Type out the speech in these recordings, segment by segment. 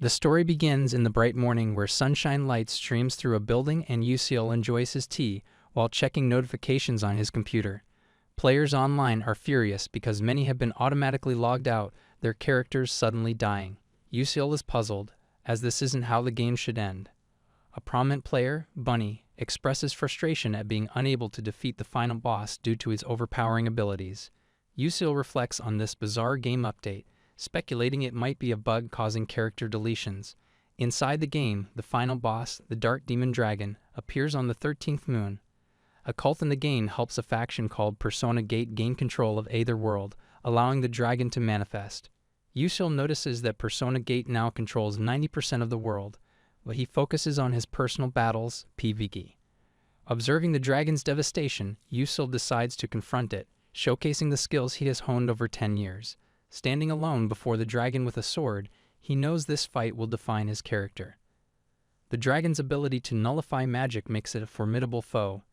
The story begins in the bright morning where sunshine light streams through a building and Yusil enjoys his tea while checking notifications on his computer. Players online are furious because many have been automatically logged out, their characters suddenly dying. Yusil is puzzled, as this isn't how the game should end. A prominent player, Bunny, expresses frustration at being unable to defeat the final boss due to his overpowering abilities. Yusil reflects on this bizarre game update, speculating it might be a bug causing character deletions. Inside the game, the final boss, the Dark Demon Dragon, appears on the 13th moon. A cult in the game helps a faction called Persona Gate gain control of Aether World, allowing the dragon to manifest. Yusil notices that Persona Gate now controls 90% of the world, but he focuses on his personal battles, PvE. Observing the dragon's devastation, Yusil decides to confront it, showcasing the skills he has honed over 10 years. Standing alone before the dragon with a sword, he knows this fight will define his character. The dragon's ability to nullify magic makes it a formidable foe.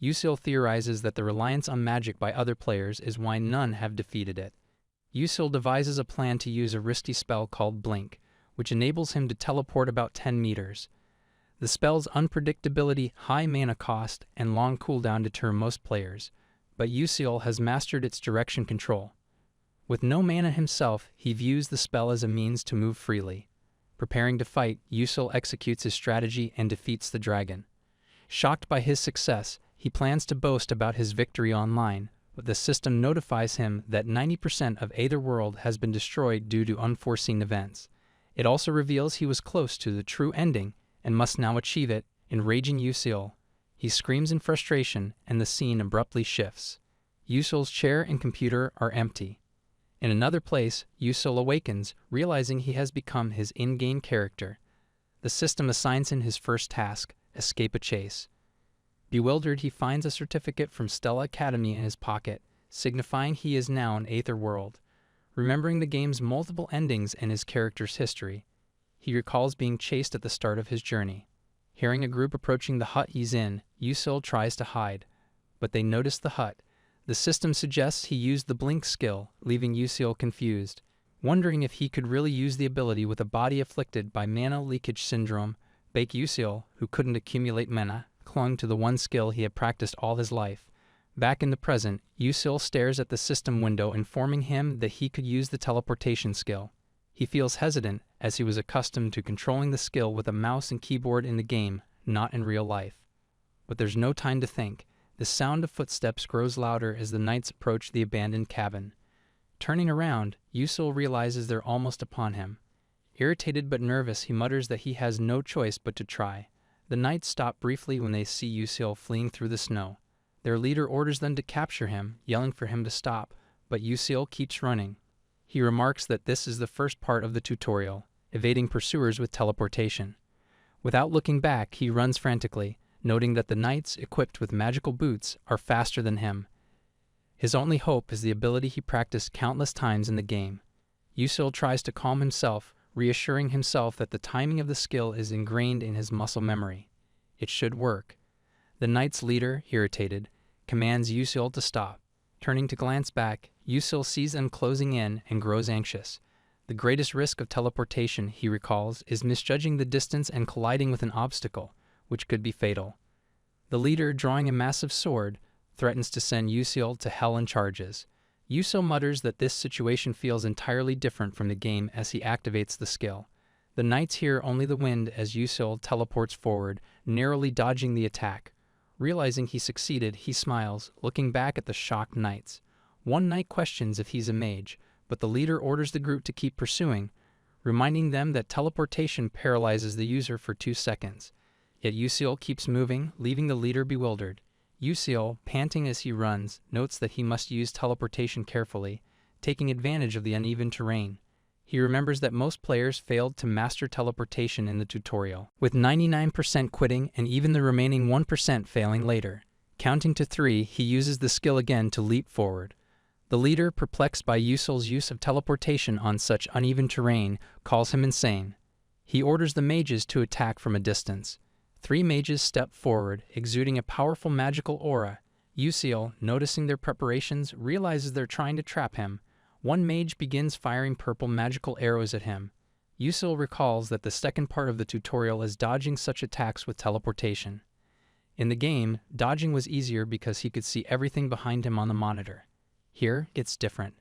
Yusil theorizes that the reliance on magic by other players is why none have defeated it. Yusil devises a plan to use a risky spell called Blink, which enables him to teleport about 10 meters. The spell's unpredictability, high mana cost, and long cooldown deter most players, but Yusil has mastered its direction control. With no mana himself, he views the spell as a means to move freely. Preparing to fight, Yusil executes his strategy and defeats the dragon. Shocked by his success, he plans to boast about his victory online, but the system notifies him that 90% of Aether World has been destroyed due to unforeseen events. It also reveals he was close to the true ending and must now achieve it. Enraging Yusil, he screams in frustration and the scene abruptly shifts. Yusil's chair and computer are empty. In another place, Yusil awakens, realizing he has become his in-game character. The system assigns him his first task, escape a chase. Bewildered, he finds a certificate from Stella Academy in his pocket, signifying he is now in Aether World. Remembering the game's multiple endings and his character's history, he recalls being chased at the start of his journey. Hearing a group approaching the hut he's in, Yusil tries to hide, but they notice the hut. The system suggests he used the Blink skill, leaving Yusil confused. Wondering if he could really use the ability with a body afflicted by mana leakage syndrome, Bake Yusil, who couldn't accumulate mana, clung to the one skill he had practiced all his life. Back in the present, Yusil stares at the system window, informing him that he could use the teleportation skill. He feels hesitant, as he was accustomed to controlling the skill with a mouse and keyboard in the game, not in real life. But there's no time to think. The sound of footsteps grows louder as the knights approach the abandoned cabin. Turning around, Yusil realizes they're almost upon him. Irritated but nervous, he mutters that he has no choice but to try. The knights stop briefly when they see Yusil fleeing through the snow. Their leader orders them to capture him, yelling for him to stop, but Yusil keeps running. He remarks that this is the first part of the tutorial, evading pursuers with teleportation. Without looking back, he runs frantically, noting that the knights, equipped with magical boots, are faster than him. His only hope is the ability he practiced countless times in the game. Yusil tries to calm himself, reassuring himself that the timing of the skill is ingrained in his muscle memory. It should work. The knight's leader, irritated, commands Yusil to stop. Turning to glance back, Yusil sees them closing in and grows anxious. The greatest risk of teleportation, he recalls, is misjudging the distance and colliding with an obstacle, which could be fatal. The leader, drawing a massive sword, threatens to send Yusil to hell in charges. Yusil mutters that this situation feels entirely different from the game as he activates the skill. The knights hear only the wind as Yusil teleports forward, narrowly dodging the attack. Realizing he succeeded, he smiles, looking back at the shocked knights. One knight questions if he's a mage, but the leader orders the group to keep pursuing, reminding them that teleportation paralyzes the user for 2 seconds. Yet Yusil keeps moving, leaving the leader bewildered. Yusil, panting as he runs, notes that he must use teleportation carefully, taking advantage of the uneven terrain. He remembers that most players failed to master teleportation in the tutorial, with 99% quitting and even the remaining 1% failing later. Counting to 3, he uses the skill again to leap forward. The leader, perplexed by Yusil's use of teleportation on such uneven terrain, calls him insane. He orders the mages to attack from a distance. 3 mages step forward, exuding a powerful magical aura. Yusil, noticing their preparations, realizes they're trying to trap him. One mage begins firing purple magical arrows at him. Yusil recalls that the second part of the tutorial is dodging such attacks with teleportation. In the game, dodging was easier because he could see everything behind him on the monitor. Here, it's different.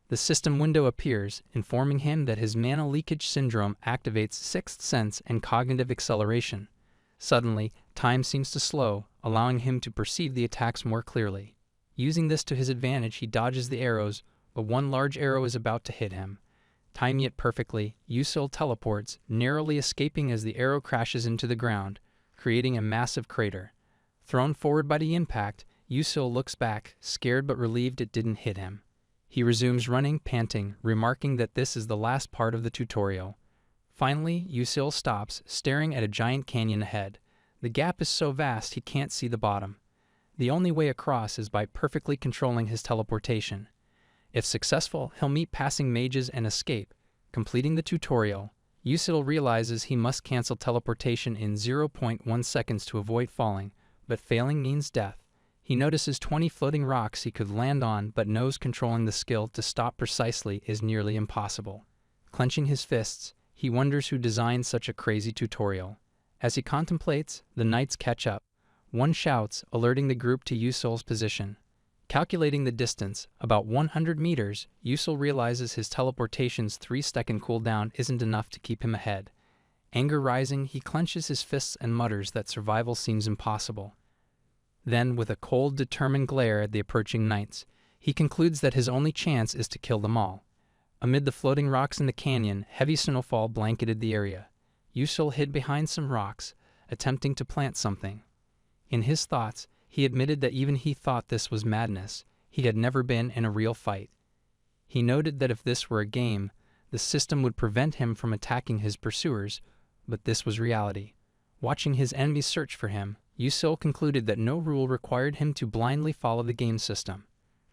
The system window appears, informing him that his mana leakage syndrome activates sixth sense and cognitive acceleration. Suddenly, time seems to slow, allowing him to perceive the attacks more clearly. Using this to his advantage, he dodges the arrows, but one large arrow is about to hit him. Timing it perfectly, Yusil teleports, narrowly escaping as the arrow crashes into the ground, creating a massive crater. Thrown forward by the impact, Yusil looks back, scared but relieved it didn't hit him. He resumes running, panting, remarking that this is the last part of the tutorial. Finally, Yusil stops, staring at a giant canyon ahead. The gap is so vast he can't see the bottom. The only way across is by perfectly controlling his teleportation. If successful, he'll meet passing mages and escape. Completing the tutorial, Yusil realizes he must cancel teleportation in 0.1 seconds to avoid falling, but failing means death. He notices 20 floating rocks he could land on, but knows controlling the skill to stop precisely is nearly impossible. Clenching his fists, he wonders who designed such a crazy tutorial. As he contemplates, the knights catch up. One shouts, alerting the group to Yusil's position. Calculating the distance, about 100 meters, Yusil realizes his teleportation's 3-second cooldown isn't enough to keep him ahead. Anger rising, he clenches his fists and mutters that survival seems impossible. Then, with a cold, determined glare at the approaching knights, he concludes that his only chance is to kill them all. Amid the floating rocks in the canyon, heavy snowfall blanketed the area. Yusil hid behind some rocks, attempting to plant something. In his thoughts, he admitted that even he thought this was madness. He had never been in a real fight. He noted that if this were a game, the system would prevent him from attacking his pursuers, but this was reality. Watching his enemies search for him, Yusil concluded that no rule required him to blindly follow the game system.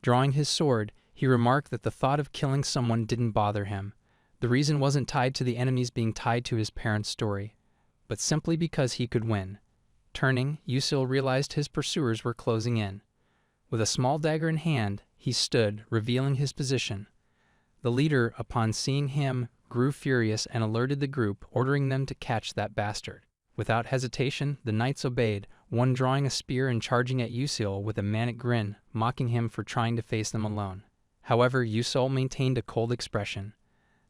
Drawing his sword, he remarked that the thought of killing someone didn't bother him. The reason wasn't tied to the enemies being tied to his parents' story, but simply because he could win. Turning, Yusil realized his pursuers were closing in. With a small dagger in hand, he stood, revealing his position. The leader, upon seeing him, grew furious and alerted the group, ordering them to catch that bastard. Without hesitation, the knights obeyed, one drawing a spear and charging at Yusil with a manic grin, mocking him for trying to face them alone. However, Yusil maintained a cold expression.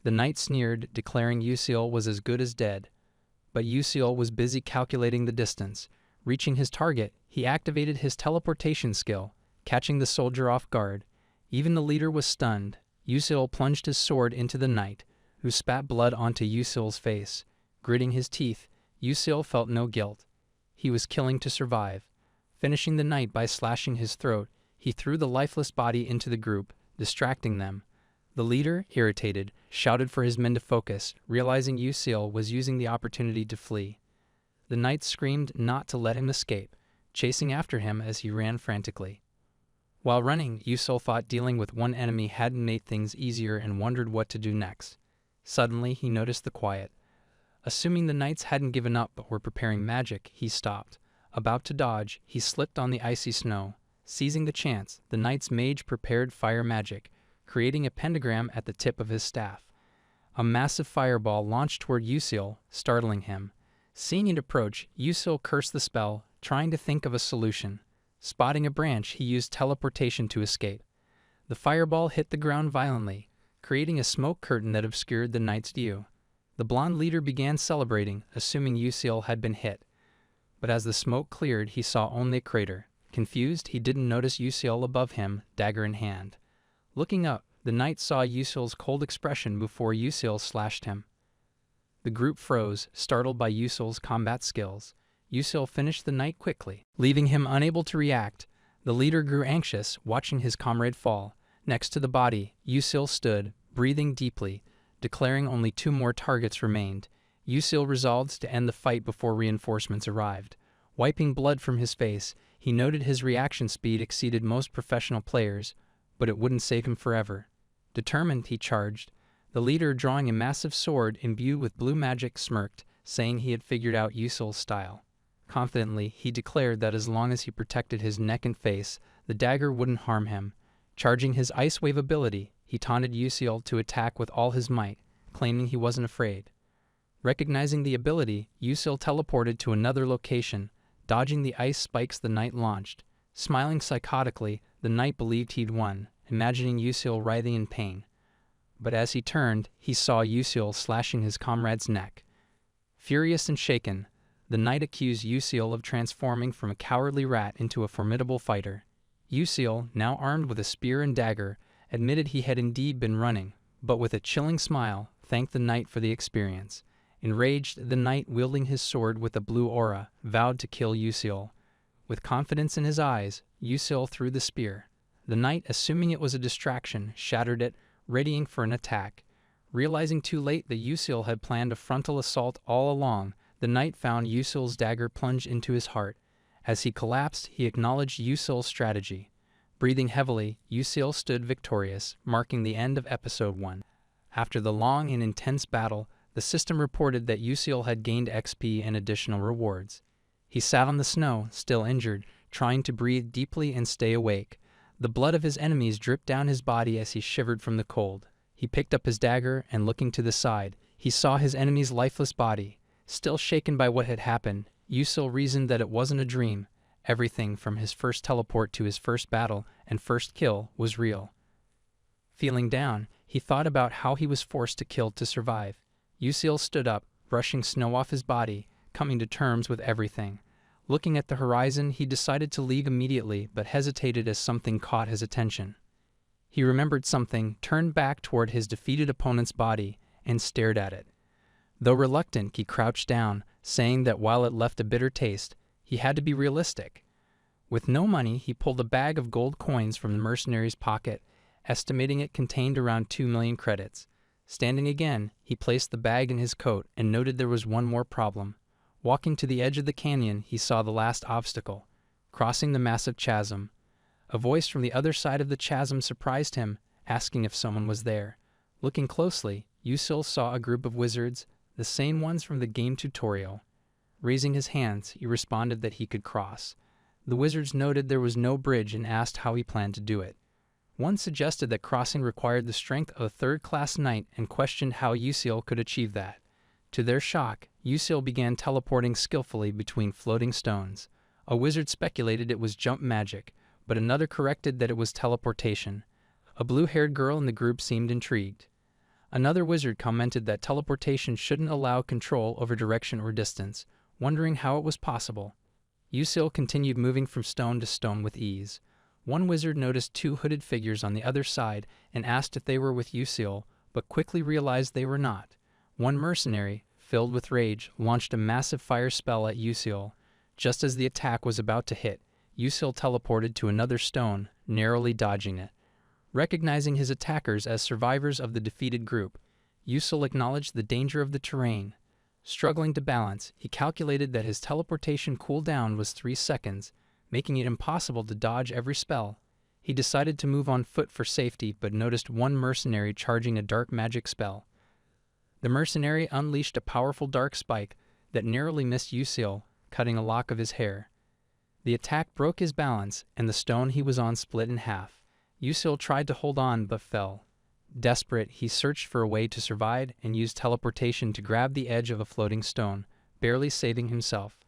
The knight sneered, declaring Yusil was as good as dead. But Yusil was busy calculating the distance. Reaching his target, he activated his teleportation skill, catching the soldier off guard. Even the leader was stunned. Yusil plunged his sword into the knight, who spat blood onto Yusil's face. Gritting his teeth, Yusil felt no guilt. He was killing to survive. Finishing the knight by slashing his throat, he threw the lifeless body into the group, distracting them. The leader, irritated, shouted for his men to focus, realizing Yusil was using the opportunity to flee. The knights screamed not to let him escape, chasing after him as he ran frantically. While running, Yusil thought dealing with one enemy hadn't made things easier and wondered what to do next. Suddenly, he noticed the quiet. Assuming the knights hadn't given up but were preparing magic, he stopped. About to dodge, he slipped on the icy snow. Seizing the chance, the knight's mage prepared fire magic, creating a pentagram at the tip of his staff. A massive fireball launched toward Yusil, startling him. Seeing it approach, Yusil cursed the spell, trying to think of a solution. Spotting a branch, he used teleportation to escape. The fireball hit the ground violently, creating a smoke curtain that obscured the knight's view. The blonde leader began celebrating, assuming Yusil had been hit. But as the smoke cleared, he saw only a crater. Confused, he didn't notice Yusil above him, dagger in hand. Looking up, the knight saw Yusil's cold expression before Yusil slashed him. The group froze, startled by Yusil's combat skills. Yusil finished the knight quickly, leaving him unable to react. The leader grew anxious, watching his comrade fall. Next to the body, Yusil stood, breathing deeply, declaring only 2 more targets remained. Yusil resolved to end the fight before reinforcements arrived. Wiping blood from his face, he noted his reaction speed exceeded most professional players, but it wouldn't save him forever. Determined, he charged. The leader, drawing a massive sword imbued with blue magic, smirked, saying he had figured out Yusil's style. Confidently, he declared that as long as he protected his neck and face, the dagger wouldn't harm him. Charging his Ice Wave ability, he taunted Yusil to attack with all his might, claiming he wasn't afraid. Recognizing the ability, Yusil teleported to another location, dodging the ice spikes the knight launched. Smiling psychotically, the knight believed he'd won, imagining Yusil writhing in pain. But as he turned, he saw Yusil slashing his comrade's neck. Furious and shaken, the knight accused Yusil of transforming from a cowardly rat into a formidable fighter. Yusil, now armed with a spear and dagger, admitted he had indeed been running, but with a chilling smile, thanked the knight for the experience. Enraged, the knight, wielding his sword with a blue aura, vowed to kill Yusil. With confidence in his eyes, Yusil threw the spear. The knight, assuming it was a distraction, shattered it, readying for an attack. Realizing too late that Yusil had planned a frontal assault all along, the knight found Yusil's dagger plunge into his heart. As he collapsed, he acknowledged Yusil's strategy. Breathing heavily, Yusil stood victorious, marking the end of Episode 1. After the long and intense battle, the system reported that Yusil had gained XP and additional rewards. He sat on the snow, still injured, trying to breathe deeply and stay awake. The blood of his enemies dripped down his body as he shivered from the cold. He picked up his dagger and, looking to the side, he saw his enemy's lifeless body. Still shaken by what had happened, Yusil reasoned that it wasn't a dream. Everything from his first teleport to his first battle and first kill was real. Feeling down, he thought about how he was forced to kill to survive. Yusil stood up, brushing snow off his body, coming to terms with everything. Looking at the horizon, he decided to leave immediately, but hesitated as something caught his attention. He remembered something, turned back toward his defeated opponent's body, and stared at it. Though reluctant, he crouched down, saying that while it left a bitter taste, he had to be realistic. With no money, he pulled a bag of gold coins from the mercenary's pocket, estimating it contained around 2 million credits. Standing again, he placed the bag in his coat and noted there was one more problem. Walking to the edge of the canyon, he saw the last obstacle, crossing the massive chasm. A voice from the other side of the chasm surprised him, asking if someone was there. Looking closely, Yusil saw a group of wizards, the same ones from the game tutorial. Raising his hands, he responded that he could cross. The wizards noted there was no bridge and asked how he planned to do it. One suggested that crossing required the strength of a third-class knight and questioned how Yusil could achieve that. To their shock, Yusil began teleporting skillfully between floating stones. A wizard speculated it was jump magic, but another corrected that it was teleportation. A blue-haired girl in the group seemed intrigued. Another wizard commented that teleportation shouldn't allow control over direction or distance, wondering how it was possible. Yusil continued moving from stone to stone with ease. One wizard noticed 2 hooded figures on the other side and asked if they were with Yusil, but quickly realized they were not. One mercenary, filled with rage, launched a massive fire spell at Yusil. Just as the attack was about to hit, Yusil teleported to another stone, narrowly dodging it. Recognizing his attackers as survivors of the defeated group, Yusil acknowledged the danger of the terrain. Struggling to balance, he calculated that his teleportation cooldown was 3 seconds, making it impossible to dodge every spell. He decided to move on foot for safety, but noticed one mercenary charging a dark magic spell. The mercenary unleashed a powerful dark spike that narrowly missed Yusil, cutting a lock of his hair. The attack broke his balance, and the stone he was on split in half. Yusil tried to hold on, but fell. Desperate, he searched for a way to survive and used teleportation to grab the edge of a floating stone, barely saving himself.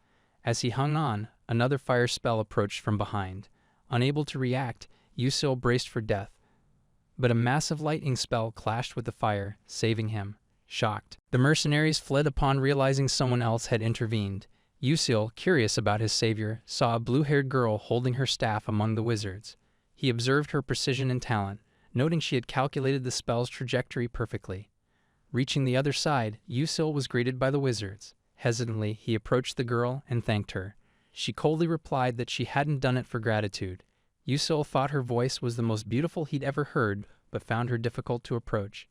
As he hung on, another fire spell approached from behind. Unable to react, Yusil braced for death. But a massive lightning spell clashed with the fire, saving him. Shocked, the mercenaries fled upon realizing someone else had intervened. Yusil, curious about his savior, saw a blue-haired girl holding her staff among the wizards. He observed her precision and talent, noting she had calculated the spell's trajectory perfectly. Reaching the other side, Yusil was greeted by the wizards. Hesitantly, he approached the girl and thanked her. She coldly replied that she hadn't done it for gratitude. Yusil thought her voice was the most beautiful he'd ever heard, but found her difficult to approach.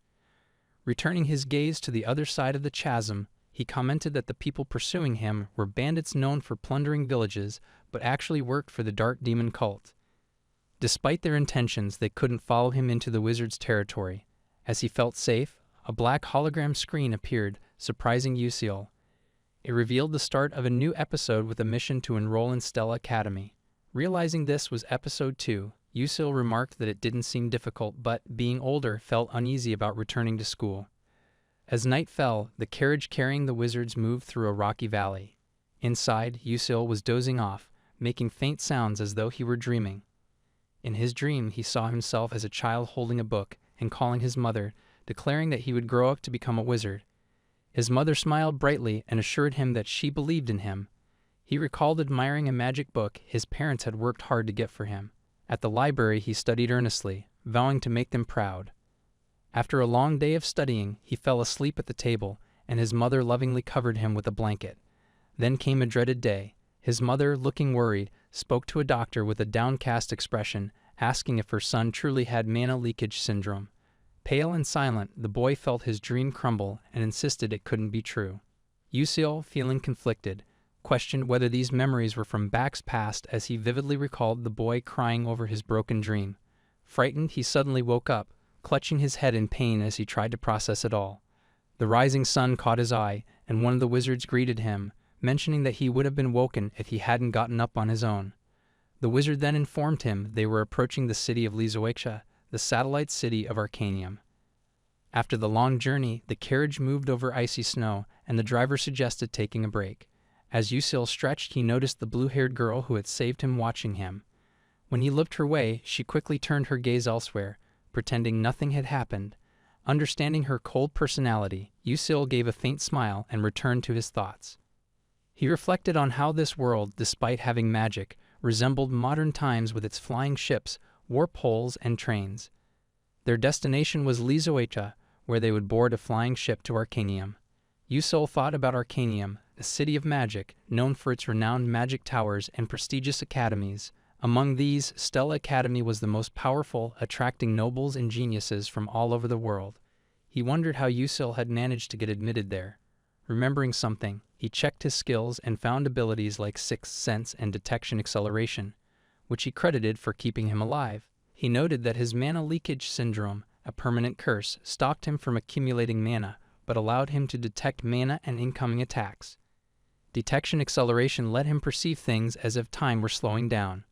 Returning his gaze to the other side of the chasm, he commented that the people pursuing him were bandits known for plundering villages, but actually worked for the Dark Demon cult. Despite their intentions, they couldn't follow him into the wizard's territory. As he felt safe, a black hologram screen appeared, surprising Yusil. It revealed the start of a new episode with a mission to enroll in Stella Academy. Realizing this was episode 2, Yusil remarked that it didn't seem difficult, but, being older, felt uneasy about returning to school. As night fell, the carriage carrying the wizards moved through a rocky valley. Inside, Yusil was dozing off, making faint sounds as though he were dreaming. In his dream, he saw himself as a child holding a book and calling his mother, declaring that he would grow up to become a wizard. His mother smiled brightly and assured him that she believed in him. He recalled admiring a magic book his parents had worked hard to get for him. At the library, he studied earnestly, vowing to make them proud. After a long day of studying, he fell asleep at the table, and his mother lovingly covered him with a blanket. Then came a dreaded day. His mother, looking worried, spoke to a doctor with a downcast expression, asking if her son truly had mana leakage syndrome. Pale and silent, the boy felt his dream crumble and insisted it couldn't be true. Yusil, feeling conflicted, questioned whether these memories were from Bak's past as he vividly recalled the boy crying over his broken dream. Frightened, he suddenly woke up, clutching his head in pain as he tried to process it all. The rising sun caught his eye, and one of the wizards greeted him, mentioning that he would have been woken if he hadn't gotten up on his own. The wizard then informed him they were approaching the city of Lizoacia, the satellite city of Arcanium. After the long journey, the carriage moved over icy snow, and the driver suggested taking a break. As Yusil stretched, he noticed the blue-haired girl who had saved him watching him. When he looked her way, she quickly turned her gaze elsewhere, pretending nothing had happened. Understanding her cold personality, Yusil gave a faint smile and returned to his thoughts. He reflected on how this world, despite having magic, resembled modern times with its flying ships, warp holes, and trains. Their destination was Lizoacia, where they would board a flying ship to Arcanium. Yusil thought about Arcanium, a city of magic, known for its renowned magic towers and prestigious academies. Among these, Stella Academy was the most powerful, attracting nobles and geniuses from all over the world. He wondered how Yusil had managed to get admitted there. Remembering something, he checked his skills and found abilities like Sixth Sense and Detection Acceleration, which he credited for keeping him alive. He noted that his mana leakage syndrome, a permanent curse, stopped him from accumulating mana, but allowed him to detect mana and incoming attacks. Detection Acceleration let him perceive things as if time were slowing down.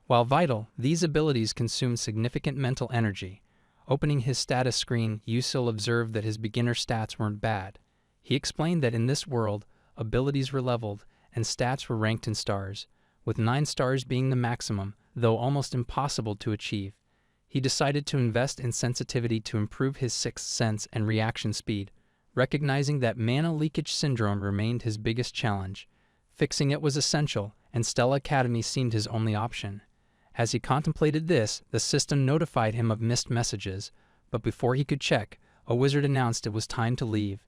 While vital, these abilities consumed significant mental energy. Opening his status screen, Yusil observed that his beginner stats weren't bad. He explained that in this world, abilities were leveled, and stats were ranked in stars, with 9 stars being the maximum, though almost impossible to achieve. He decided to invest in sensitivity to improve his sixth sense and reaction speed, recognizing that mana leakage syndrome remained his biggest challenge. Fixing it was essential, and Stella Academy seemed his only option. As he contemplated this, the system notified him of missed messages, but before he could check, a wizard announced it was time to leave.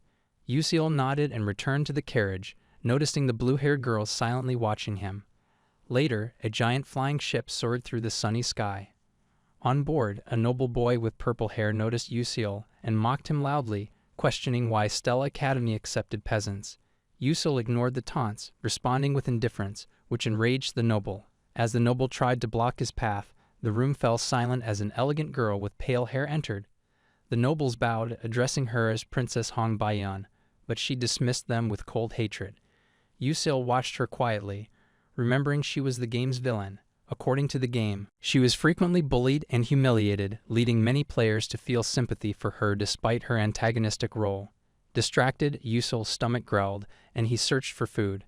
Yusil nodded and returned to the carriage, noticing the blue-haired girl silently watching him. Later, a giant flying ship soared through the sunny sky. On board, a noble boy with purple hair noticed Yusil and mocked him loudly, questioning why Stella Academy accepted peasants. Yusil ignored the taunts, responding with indifference, which enraged the noble. As the noble tried to block his path, the room fell silent as an elegant girl with pale hair entered. The nobles bowed, addressing her as Princess Hongbayan, but she dismissed them with cold hatred. Yusil watched her quietly, remembering she was the game's villain. According to the game, she was frequently bullied and humiliated, leading many players to feel sympathy for her despite her antagonistic role. Distracted, Yusil's stomach growled, and he searched for food.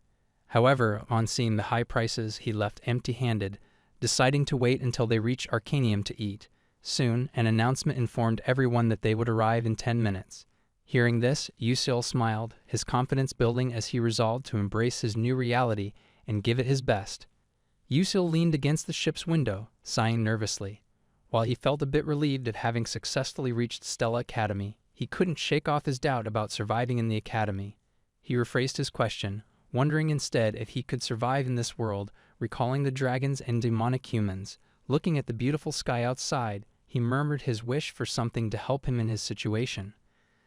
However, on seeing the high prices, he left empty-handed, deciding to wait until they reached Arcanium to eat. Soon, an announcement informed everyone that they would arrive in 10 minutes. Hearing this, Yusil smiled, his confidence building as he resolved to embrace his new reality and give it his best. Yusil leaned against the ship's window, sighing nervously. While he felt a bit relieved at having successfully reached Stella Academy, he couldn't shake off his doubt about surviving in the academy. He rephrased his question, wondering instead if he could survive in this world, recalling the dragons and demonic humans. Looking at the beautiful sky outside, he murmured his wish for something to help him in his situation.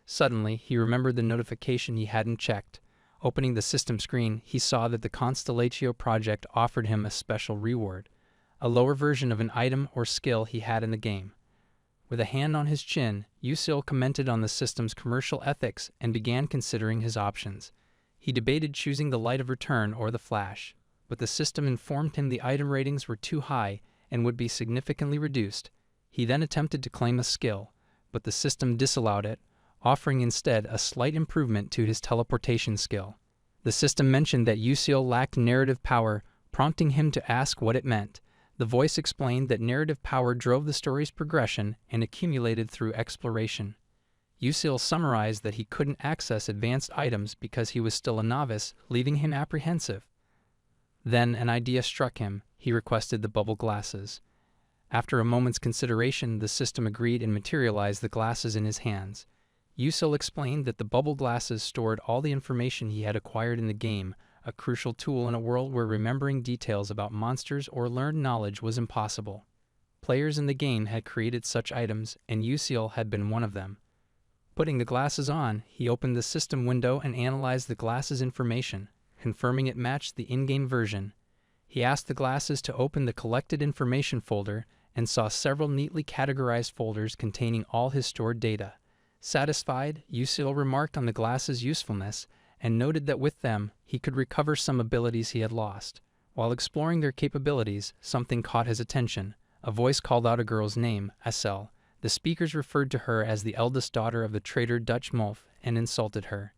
Suddenly, he remembered the notification he hadn't checked. Opening the system screen, he saw that the Constellatio project offered him a special reward, a lower version of an item or skill he had in the game. With a hand on his chin, Yusil commented on the system's commercial ethics and began considering his options. He debated choosing the Light of Return or the Flash, but the system informed him the item ratings were too high and would be significantly reduced. He then attempted to claim a skill, but the system disallowed it, offering instead a slight improvement to his teleportation skill. The system mentioned that Yusil lacked narrative power, prompting him to ask what it meant. The voice explained that narrative power drove the story's progression and accumulated through exploration. Yusil summarized that he couldn't access advanced items because he was still a novice, leaving him apprehensive. Then an idea struck him. He requested the bubble glasses. After a moment's consideration, the system agreed and materialized the glasses in his hands. Yusil explained that the bubble glasses stored all the information he had acquired in the game, a crucial tool in a world where remembering details about monsters or learned knowledge was impossible. Players in the game had created such items, and Yusil had been one of them. Putting the glasses on, he opened the system window and analyzed the glasses' information, confirming it matched the in-game version. He asked the glasses to open the collected information folder and saw several neatly categorized folders containing all his stored data. Satisfied, Yusil remarked on the glasses' usefulness and noted that with them, he could recover some abilities he had lost. While exploring their capabilities, something caught his attention. A voice called out a girl's name, Asel. The speakers referred to her as the eldest daughter of the traitor Dutch Mulf and insulted her.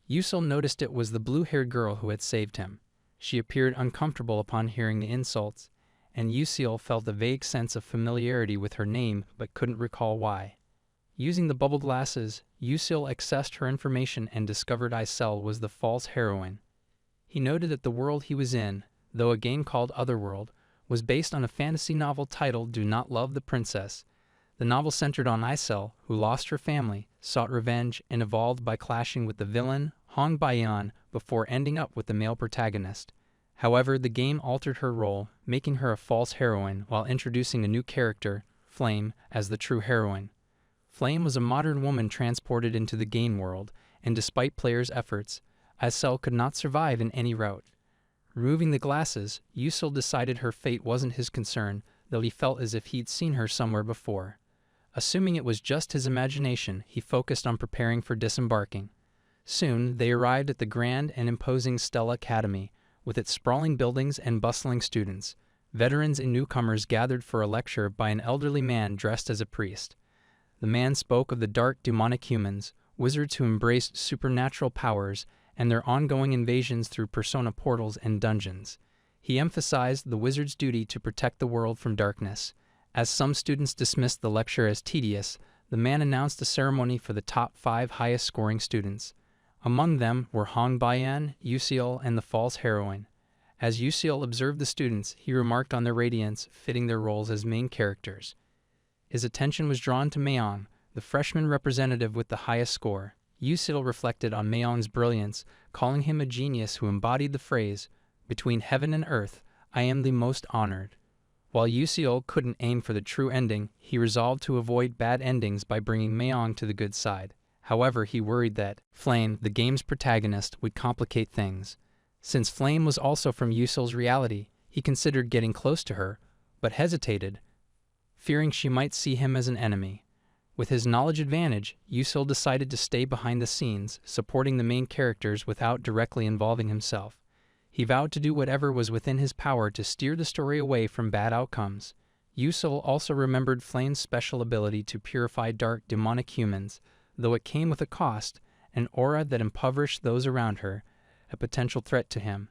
Yusil noticed it was the blue-haired girl who had saved him. She appeared uncomfortable upon hearing the insults, and Yusil felt a vague sense of familiarity with her name but couldn't recall why. Using the bubble glasses, Yusil accessed her information and discovered Isel was the false heroine. He noted that the world he was in, though a game called Otherworld, was based on a fantasy novel titled Do Not Love the Princess. The novel centered on Isel, who lost her family, sought revenge, and evolved by clashing with the villain, Hong Bayan, before ending up with the male protagonist. However, the game altered her role, making her a false heroine while introducing a new character, Flame, as the true heroine. Flame was a modern woman transported into the game world, and despite players' efforts, Isel could not survive in any route. Removing the glasses, Yusil decided her fate wasn't his concern, though he felt as if he'd seen her somewhere before. Assuming it was just his imagination, he focused on preparing for disembarking. Soon, they arrived at the grand and imposing Stella Academy, with its sprawling buildings and bustling students. Veterans and newcomers gathered for a lecture by an elderly man dressed as a priest. The man spoke of the dark demonic humans, wizards who embraced supernatural powers, and their ongoing invasions through persona portals and dungeons. He emphasized the wizard's duty to protect the world from darkness. As some students dismissed the lecture as tedious, the man announced a ceremony for the top 5 highest-scoring students. Among them were Hong Bayan, Yusil, and the false heroine. As Yusil observed the students, he remarked on their radiance, fitting their roles as main characters. His attention was drawn to Mayon, the freshman representative with the highest score. Yusil reflected on Mayon's brilliance, calling him a genius who embodied the phrase, "Between heaven and earth, I am the most honored." While Yusil couldn't aim for the true ending, he resolved to avoid bad endings by bringing Mayon to the good side. However, he worried that Flame, the game's protagonist, would complicate things. Since Flame was also from Yusil's reality, he considered getting close to her, but hesitated, fearing she might see him as an enemy. With his knowledge advantage, Yusil decided to stay behind the scenes, supporting the main characters without directly involving himself. He vowed to do whatever was within his power to steer the story away from bad outcomes. Yusil also remembered Flame's special ability to purify dark, demonic humans, though it came with a cost, an aura that impoverished those around her, a potential threat to him.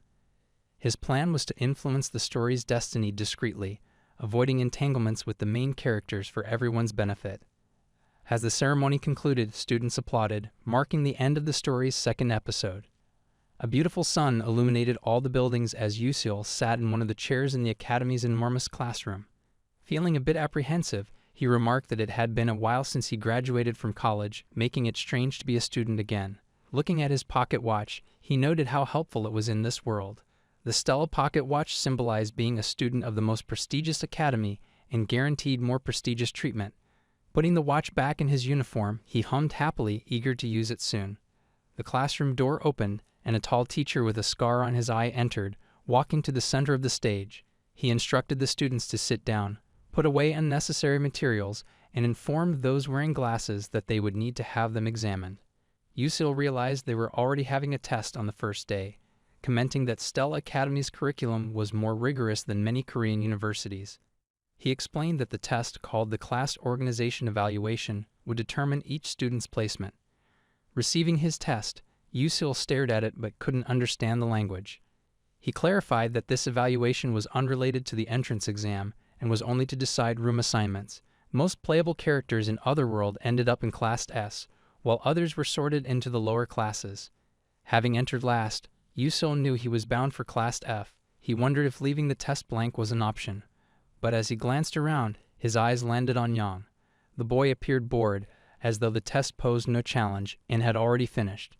His plan was to influence the story's destiny discreetly, avoiding entanglements with the main characters for everyone's benefit. As the ceremony concluded, students applauded, marking the end of the story's second episode. A beautiful sun illuminated all the buildings as Yusil sat in one of the chairs in the Academy's enormous classroom. Feeling a bit apprehensive, he remarked that it had been a while since he graduated from college, making it strange to be a student again. Looking at his pocket watch, he noted how helpful it was in this world. The Stella pocket watch symbolized being a student of the most prestigious academy and guaranteed more prestigious treatment. Putting the watch back in his uniform, he hummed happily, eager to use it soon. The classroom door opened, and a tall teacher with a scar on his eye entered, walking to the center of the stage. He instructed the students to sit down, put away unnecessary materials, and informed those wearing glasses that they would need to have them examined. Yusil realized they were already having a test on the first day, commenting that Stella Academy's curriculum was more rigorous than many Korean universities. He explained that the test, called the Class Organization Evaluation, would determine each student's placement. Receiving his test, Yusil stared at it but couldn't understand the language. He clarified that this evaluation was unrelated to the entrance exam and was only to decide room assignments. Most playable characters in Otherworld ended up in Class S, while others were sorted into the lower classes. Having entered last, Yusil knew he was bound for Class F. He wondered if leaving the test blank was an option. But as he glanced around, his eyes landed on Yang. The boy appeared bored, as though the test posed no challenge, and had already finished.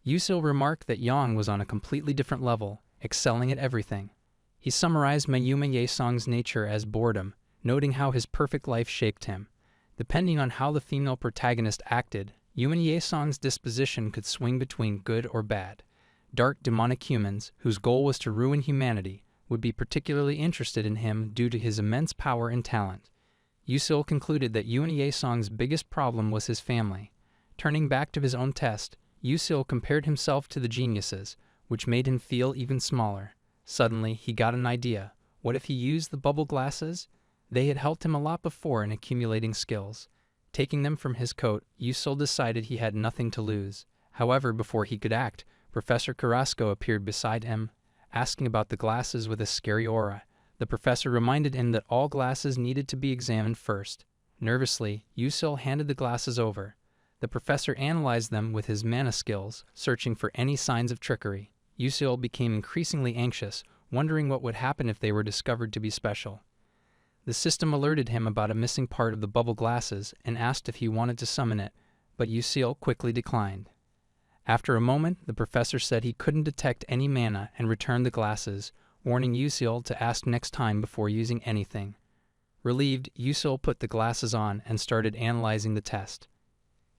Yusil remarked that Yang was on a completely different level, excelling at everything. He summarized Mayuma Yesong's nature as boredom, noting how his perfect life shaped him. Depending on how the female protagonist acted, Yuma Yesong's disposition could swing between good or bad. Dark demonic humans, whose goal was to ruin humanity, would be particularly interested in him due to his immense power and talent. Yusil concluded that Yuma Yesong's biggest problem was his family. Turning back to his own test, Yusil compared himself to the geniuses, which made him feel even smaller. Suddenly, he got an idea. What if he used the bubble glasses? They had helped him a lot before in accumulating skills. Taking them from his coat, Yusil decided he had nothing to lose. However, before he could act, Professor Carrasco appeared beside him, asking about the glasses with a scary aura. The professor reminded him that all glasses needed to be examined first. Nervously, Yusil handed the glasses over. The professor analyzed them with his mana skills, searching for any signs of trickery. Yusil became increasingly anxious, wondering what would happen if they were discovered to be special. The system alerted him about a missing part of the bubble glasses and asked if he wanted to summon it, but Yusil quickly declined. After a moment, the professor said he couldn't detect any mana and returned the glasses, warning Yusil to ask next time before using anything. Relieved, Yusil put the glasses on and started analyzing the test.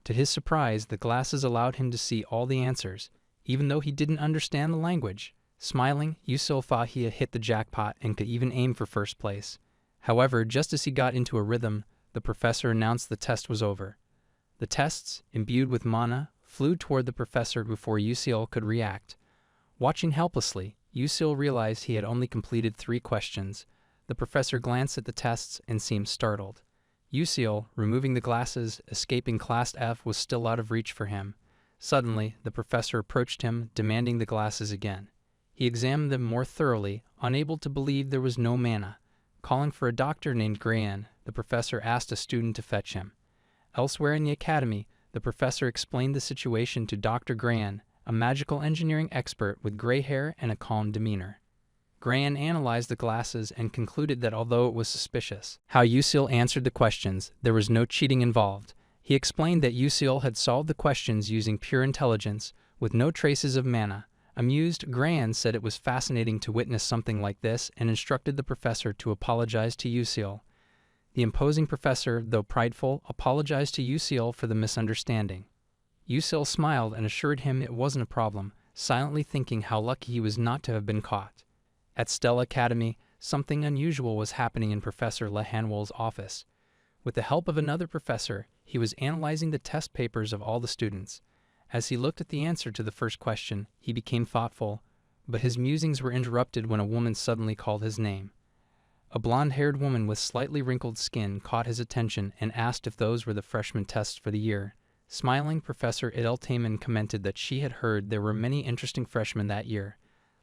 To his surprise, the glasses allowed him to see all the answers, even though he didn't understand the language. Smiling, Yusil thought he had hit the jackpot and could even aim for first place. However, just as he got into a rhythm, the professor announced the test was over. The tests, imbued with mana, flew toward the professor before Yusil could react. Watching helplessly, Yusil realized he had only completed 3 questions. The professor glanced at the tests and seemed startled. Yusil, removing the glasses, escaping Class F was still out of reach for him. Suddenly, the professor approached him, demanding the glasses again. He examined them more thoroughly, unable to believe there was no mana. Calling for a doctor named Gran, the professor asked a student to fetch him. Elsewhere in the academy, the professor explained the situation to Dr. Gran, a magical engineering expert with gray hair and a calm demeanor. Gran analyzed the glasses and concluded that although it was suspicious how Yusil answered the questions, there was no cheating involved. He explained that Yusil had solved the questions using pure intelligence, with no traces of mana. Amused, Gran said it was fascinating to witness something like this and instructed the professor to apologize to Yusil. The imposing professor, though prideful, apologized to Yusil for the misunderstanding. Yusil smiled and assured him it wasn't a problem, silently thinking how lucky he was not to have been caught. At Stella Academy, something unusual was happening in Professor Lehanwol's office. With the help of another professor, he was analyzing the test papers of all the students. As he looked at the answer to the first question, he became thoughtful, but his musings were interrupted when a woman suddenly called his name. A blonde-haired woman with slightly wrinkled skin caught his attention and asked if those were the freshman tests for the year. Smiling, Professor Ideltamen commented that she had heard there were many interesting freshmen that year.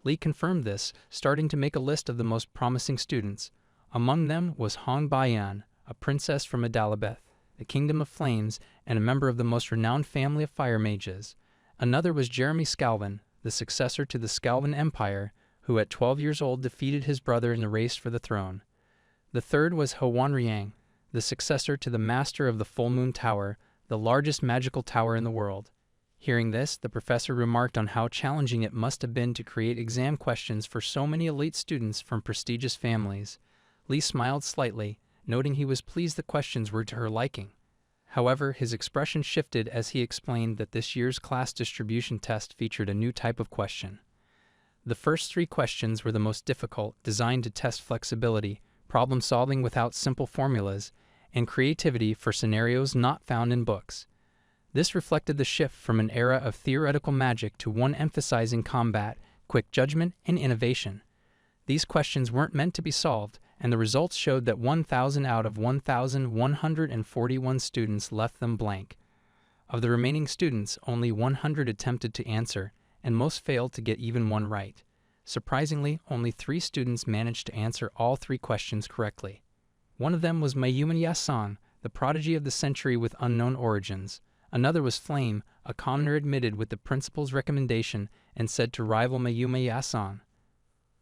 Lee confirmed this, starting to make a list of the most promising students. Among them was Hong Baiyan, a princess from Adalabeth, the Kingdom of Flames, and a member of the most renowned family of fire mages. Another was Jeremy Scalvin, the successor to the Scalvin Empire, who at 12 years old defeated his brother in the race for the throne. The third was Hoan Riang, the successor to the master of the Full Moon Tower, the largest magical tower in the world. Hearing this, the professor remarked on how challenging it must have been to create exam questions for so many elite students from prestigious families. Lee smiled slightly, noting he was pleased the questions were to her liking. However, his expression shifted as he explained that this year's class distribution test featured a new type of question. The first 3 questions were the most difficult, designed to test flexibility, problem-solving without simple formulas, and creativity for scenarios not found in books. This reflected the shift from an era of theoretical magic to one emphasizing combat, quick judgment, and innovation. These questions weren't meant to be solved, and the results showed that 1,000 out of 1,141 students left them blank. Of the remaining students, only 100 attempted to answer, and most failed to get even one right. Surprisingly, only 3 students managed to answer all 3 questions correctly. One of them was Mayumi Yasan, the prodigy of the century with unknown origins. Another was Flame, a commoner admitted with the principal's recommendation and said to rival Mayumi Yasan.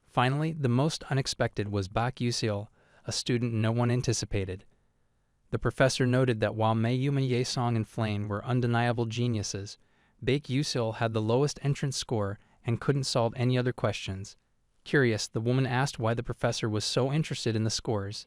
Finally, the most unexpected was Bak Yusil, a student no one anticipated. The professor noted that while Mayumi Yasan and Flame were undeniable geniuses, Bak Yusil had the lowest entrance score and couldn't solve any other questions. Curious, the woman asked why the professor was so interested in the scores.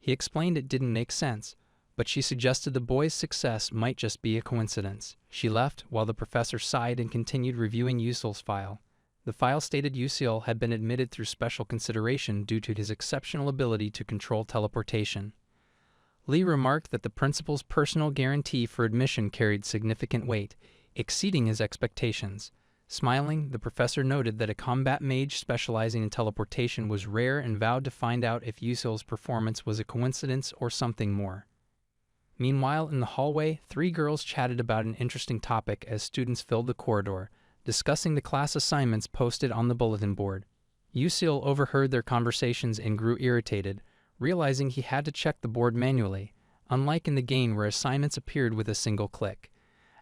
He explained it didn't make sense, but she suggested the boy's success might just be a coincidence. She left while the professor sighed and continued reviewing Yusil's file. The file stated Yusil had been admitted through special consideration due to his exceptional ability to control teleportation. Lee remarked that the principal's personal guarantee for admission carried significant weight, exceeding his expectations. Smiling, the professor noted that a combat mage specializing in teleportation was rare and vowed to find out if Yusil's performance was a coincidence or something more. Meanwhile, in the hallway, 3 girls chatted about an interesting topic as students filled the corridor, discussing the class assignments posted on the bulletin board. Yusil overheard their conversations and grew irritated, realizing he had to check the board manually, unlike in the game where assignments appeared with a single click.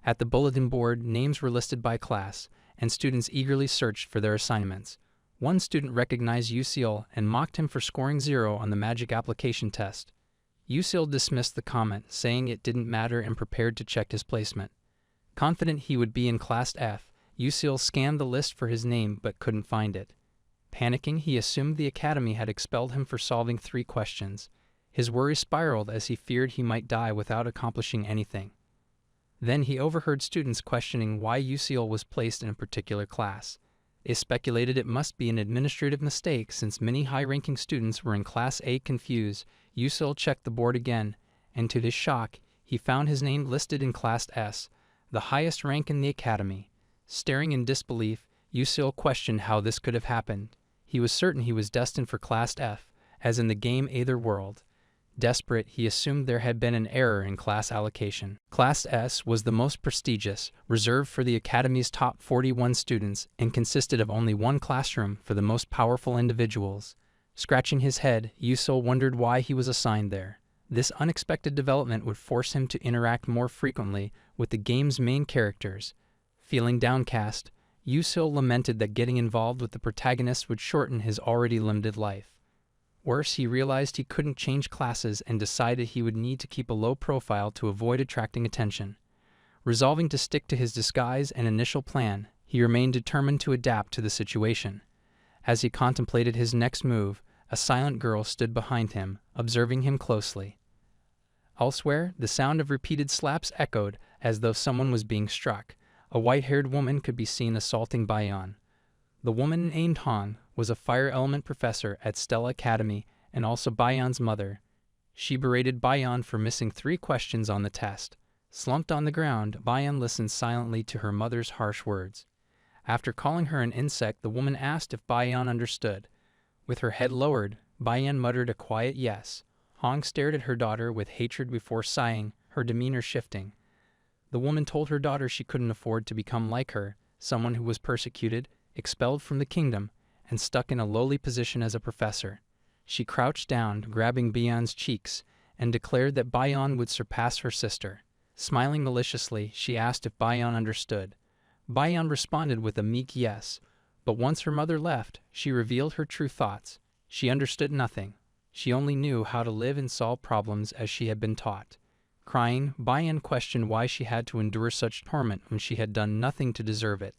At the bulletin board, names were listed by class, and students eagerly searched for their assignments. One student recognized Yusil and mocked him for scoring 0 on the magic application test. Yusil dismissed the comment, saying it didn't matter and prepared to check his placement. Confident he would be in Class F, Yusil scanned the list for his name but couldn't find it. Panicking, he assumed the academy had expelled him for solving 3 questions. His worries spiraled as he feared he might die without accomplishing anything. Then he overheard students questioning why Yusil was placed in a particular class. They speculated it must be an administrative mistake since many high-ranking students were in Class A confused. Yusil checked the board again, and to his shock, he found his name listed in Class S, the highest rank in the academy. Staring in disbelief, Yusil questioned how this could have happened. He was certain he was destined for Class F, as in the game Aether World. Desperate, he assumed there had been an error in class allocation. Class S was the most prestigious, reserved for the Academy's top 41 students, and consisted of only 1 classroom for the most powerful individuals. Scratching his head, Yusil wondered why he was assigned there. This unexpected development would force him to interact more frequently with the game's main characters. Feeling downcast, Yusil lamented that getting involved with the protagonist would shorten his already limited life. Worse, he realized he couldn't change classes and decided he would need to keep a low profile to avoid attracting attention. Resolving to stick to his disguise and initial plan, he remained determined to adapt to the situation. As he contemplated his next move, a silent girl stood behind him, observing him closely. Elsewhere, the sound of repeated slaps echoed as though someone was being struck. A white-haired woman could be seen assaulting Bayan. The woman named Han was a fire element professor at Stella Academy and also Bayan's mother. She berated Bayan for missing 3 questions on the test. Slumped on the ground, Bayan listened silently to her mother's harsh words. After calling her an insect, the woman asked if Bayan understood. With her head lowered, Bayan muttered a quiet yes. Han stared at her daughter with hatred before sighing, her demeanor shifting. The woman told her daughter she couldn't afford to become like her, someone who was persecuted, expelled from the kingdom, and stuck in a lowly position as a professor. She crouched down, grabbing Bayan's cheeks, and declared that Bayan would surpass her sister. Smiling maliciously, she asked if Bayan understood. Bayan responded with a meek yes, but once her mother left, she revealed her true thoughts. She understood nothing. She only knew how to live and solve problems as she had been taught. Crying, Bayan questioned why she had to endure such torment when she had done nothing to deserve it.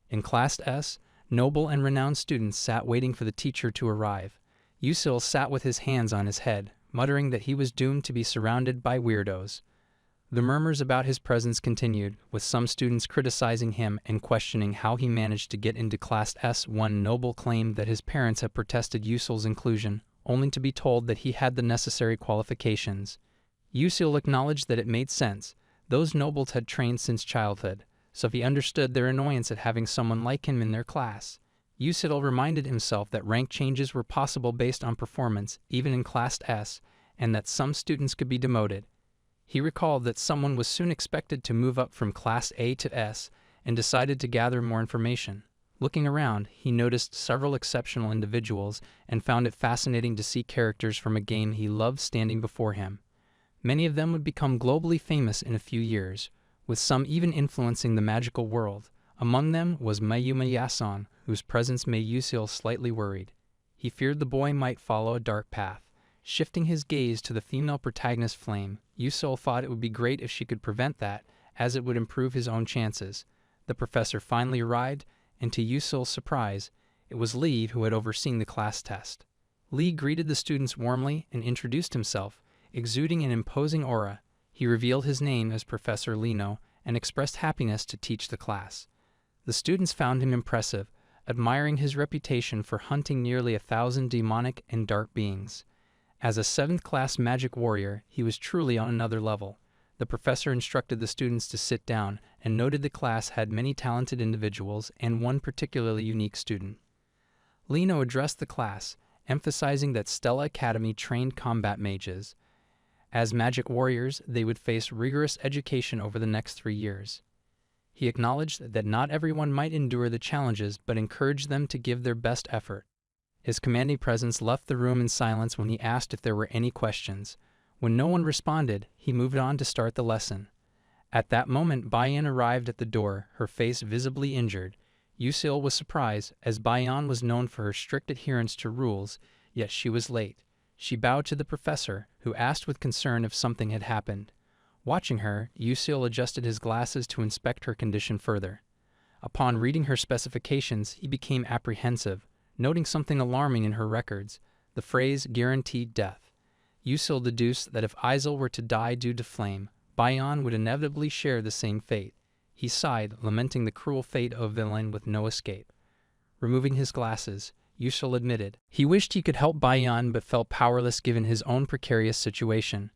In Class S, noble and renowned students sat waiting for the teacher to arrive. Yusil sat with his hands on his head, muttering that he was doomed to be surrounded by weirdos. The murmurs about his presence continued, with some students criticizing him and questioning how he managed to get into Class S. One noble claimed that his parents had protested Yusil's inclusion, only to be told that he had the necessary qualifications. Yusil acknowledged that it made sense. Those nobles had trained since childhood, so he understood their annoyance at having someone like him in their class. Yusil reminded himself that rank changes were possible based on performance, even in Class S, and that some students could be demoted. He recalled that someone was soon expected to move up from Class A to S and decided to gather more information. Looking around, he noticed several exceptional individuals and found it fascinating to see characters from a game he loved standing before him. Many of them would become globally famous in a few years, with some even influencing the magical world. Among them was Mayuma Yason, whose presence made Yusil slightly worried. He feared the boy might follow a dark path. Shifting his gaze to the female protagonist Flame, Yusil thought it would be great if she could prevent that, as it would improve his own chances. The professor finally arrived, and to Yusil's surprise, it was Lee who had overseen the class test. Lee greeted the students warmly and introduced himself, exuding an imposing aura. He revealed his name as Professor Lino and expressed happiness to teach the class. The students found him impressive, admiring his reputation for hunting nearly 1,000 demonic and dark beings. As a 7th-class magic warrior, he was truly on another level. The professor instructed the students to sit down and noted the class had many talented individuals and one particularly unique student. Lino addressed the class, emphasizing that Stella Academy trained combat mages. As magic warriors, they would face rigorous education over the next 3 years. He acknowledged that not everyone might endure the challenges, but encouraged them to give their best effort. His commanding presence left the room in silence when he asked if there were any questions. When no one responded, he moved on to start the lesson. At that moment, Bayan arrived at the door, her face visibly injured. Yusil was surprised, as Bayan was known for her strict adherence to rules, yet she was late. She bowed to the professor, who asked with concern if something had happened. Watching her, Yusil adjusted his glasses to inspect her condition further. Upon reading her specifications, he became apprehensive, noting something alarming in her records, the phrase guaranteed death. Yusil deduced that if Aizel were to die due to flame, Bayan would inevitably share the same fate. He sighed, lamenting the cruel fate of a villain with no escape. Removing his glasses, Yusil admitted he wished he could help Bayan but felt powerless given his own precarious situation.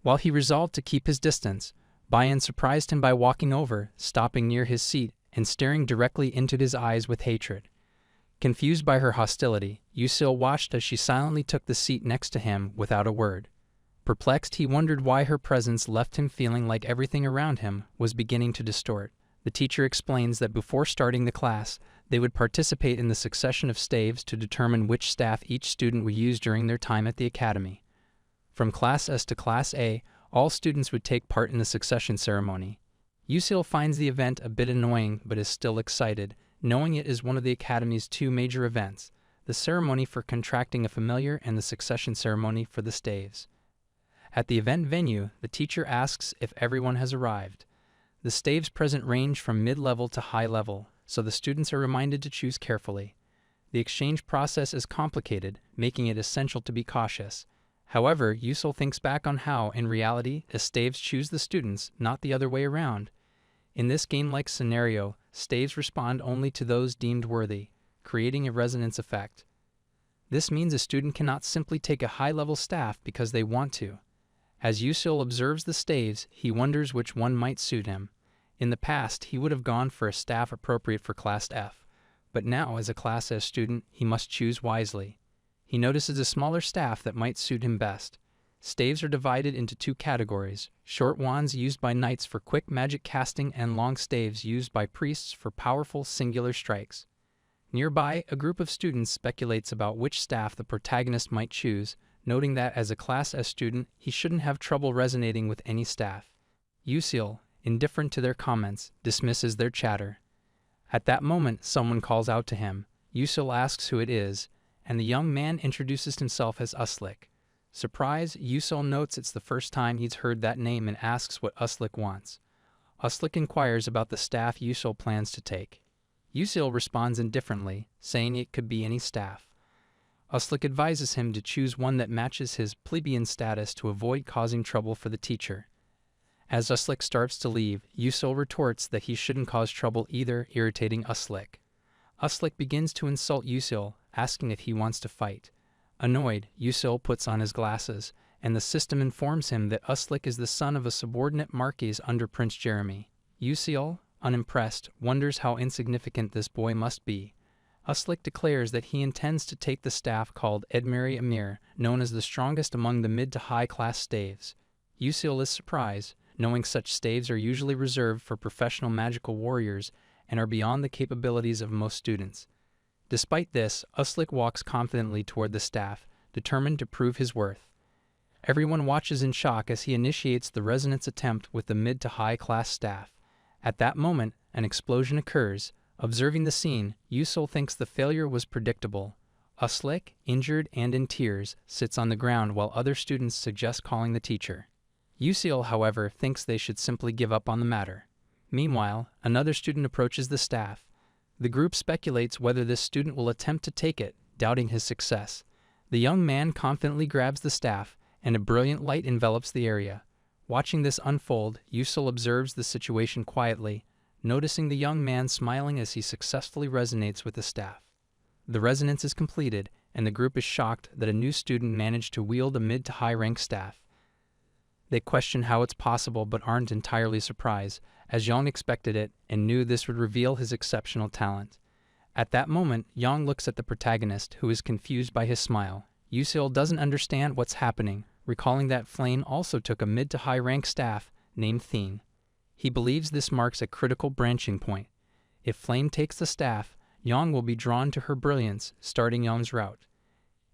While he resolved to keep his distance, Bayan surprised him by walking over, stopping near his seat, and staring directly into his eyes with hatred. Confused by her hostility, Yusil watched as she silently took the seat next to him without a word. Perplexed, he wondered why her presence left him feeling like everything around him was beginning to distort. The teacher explains that before starting the class, they would participate in the succession of staves to determine which staff each student would use during their time at the academy. From Class S to Class A, all students would take part in the succession ceremony. Yusil finds the event a bit annoying but is still excited, knowing it is one of the Academy's 2 major events, the ceremony for contracting a familiar and the succession ceremony for the staves. At the event venue, the teacher asks if everyone has arrived. The staves present range from mid-level to high level, so the students are reminded to choose carefully. The exchange process is complicated, making it essential to be cautious. However, Yusil thinks back on how, in reality, the staves choose the students, not the other way around. In this game-like scenario, staves respond only to those deemed worthy, creating a resonance effect. This means a student cannot simply take a high-level staff because they want to. As Yusil observes the staves, he wonders which one might suit him. In the past, he would have gone for a staff appropriate for Class F, but now, as a Class S student, he must choose wisely. He notices a smaller staff that might suit him best. Staves are divided into 2 categories: short wands used by knights for quick magic casting and long staves used by priests for powerful singular strikes. Nearby, a group of students speculates about which staff the protagonist might choose, noting that as a Class S student, he shouldn't have trouble resonating with any staff. Yusil, indifferent to their comments, dismisses their chatter. At that moment, someone calls out to him. Yusil asks who it is, and the young man introduces himself as Uslik. Surprised, Yusil notes it's the first time he's heard that name and asks what Uslik wants. Uslik inquires about the staff Yusil plans to take. Yusil responds indifferently, saying it could be any staff. Uslik advises him to choose one that matches his plebeian status to avoid causing trouble for the teacher. As Uslik starts to leave, Yusil retorts that he shouldn't cause trouble either, irritating Uslik. Uslik begins to insult Yusil, asking if he wants to fight. Annoyed, Yusil puts on his glasses, and the system informs him that Uslik is the son of a subordinate marquis under Prince Jeremy. Yusil, unimpressed, wonders how insignificant this boy must be. Uslik declares that he intends to take the staff called Edmeri Amir, known as the strongest among the mid to high class staves. Yusil is surprised, knowing such staves are usually reserved for professional magical warriors and are beyond the capabilities of most students. Despite this, Uslik walks confidently toward the staff, determined to prove his worth. Everyone watches in shock as he initiates the resonance attempt with the mid to high class staff. At that moment, an explosion occurs. Observing the scene, Yusil thinks the failure was predictable. Uslik, injured and in tears, sits on the ground while other students suggest calling the teacher. Yusil, however, thinks they should simply give up on the matter. Meanwhile, another student approaches the staff. The group speculates whether this student will attempt to take it, doubting his success. The young man confidently grabs the staff, and a brilliant light envelops the area. Watching this unfold, Yusil observes the situation quietly, noticing the young man smiling as he successfully resonates with the staff. The resonance is completed, and the group is shocked that a new student managed to wield a mid to high rank staff. They question how it's possible but aren't entirely surprised, as Yang expected it and knew this would reveal his exceptional talent. At that moment, Yang looks at the protagonist, who is confused by his smile. Yusil doesn't understand what's happening, recalling that Flame also took a mid to high rank staff named Thien. He believes this marks a critical branching point. If Flame takes the staff, Yang will be drawn to her brilliance, starting Yang's route.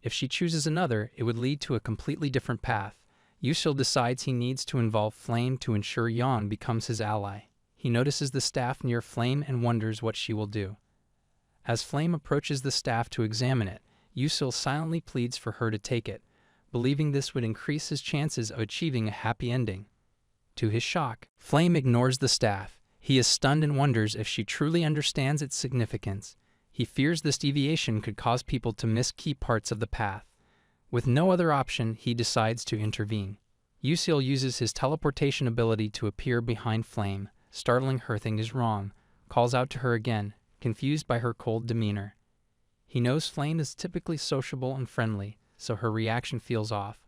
If she chooses another, it would lead to a completely different path. Yusil decides he needs to involve Flame to ensure Yang becomes his ally. He notices the staff near Flame and wonders what she will do. As Flame approaches the staff to examine it, Yusil silently pleads for her to take it, believing this would increase his chances of achieving a happy ending. To his shock, Flame ignores the staff. He is stunned and wonders if she truly understands its significance. He fears this deviation could cause people to miss key parts of the path. With no other option, he decides to intervene. Yusil uses his teleportation ability to appear behind Flame, startling her thinking is wrong, calls out to her again, confused by her cold demeanor. He knows Flame is typically sociable and friendly, so her reaction feels off.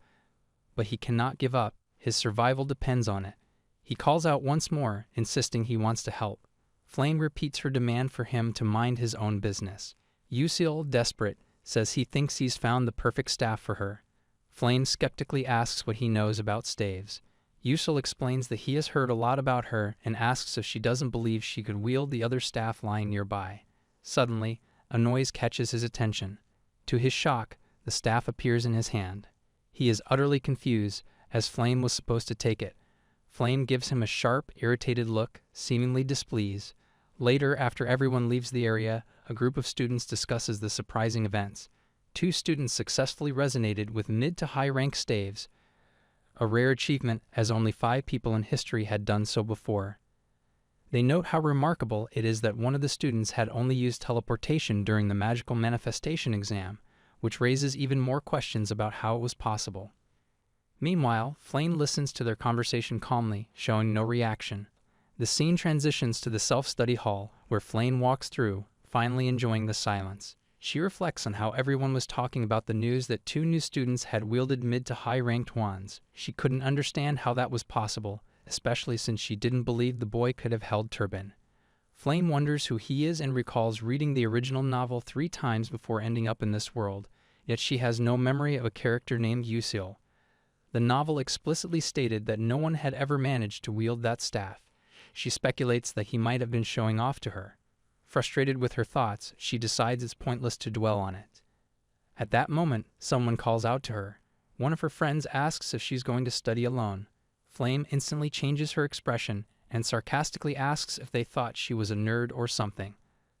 But he cannot give up. His survival depends on it. He calls out once more, insisting he wants to help. Flame repeats her demand for him to mind his own business. Yusil, desperate, says he thinks he's found the perfect staff for her. Flame skeptically asks what he knows about staves. Yusil explains that he has heard a lot about her and asks if she doesn't believe she could wield the other staff lying nearby. Suddenly, a noise catches his attention. To his shock, the staff appears in his hand. He is utterly confused, as Flame was supposed to take it. Flame gives him a sharp, irritated look, seemingly displeased. Later, after everyone leaves the area, a group of students discusses the surprising events. 2 students successfully resonated with mid to high rank staves, a rare achievement as only 5 people in history had done so before. They note how remarkable it is that one of the students had only used teleportation during the magical manifestation exam, which raises even more questions about how it was possible. Meanwhile, Flame listens to their conversation calmly, showing no reaction. The scene transitions to the self-study hall, where Flame walks through, finally enjoying the silence. She reflects on how everyone was talking about the news that 2 new students had wielded mid to high-ranked wands. She couldn't understand how that was possible, especially since she didn't believe the boy could have held turban. Flame wonders who he is and recalls reading the original novel 3 times before ending up in this world, yet she has no memory of a character named Yusil. The novel explicitly stated that no one had ever managed to wield that staff. She speculates that he might have been showing off to her. Frustrated with her thoughts, she decides it's pointless to dwell on it. At that moment, someone calls out to her. One of her friends asks if she's going to study alone. Flame instantly changes her expression and sarcastically asks if they thought she was a nerd or something.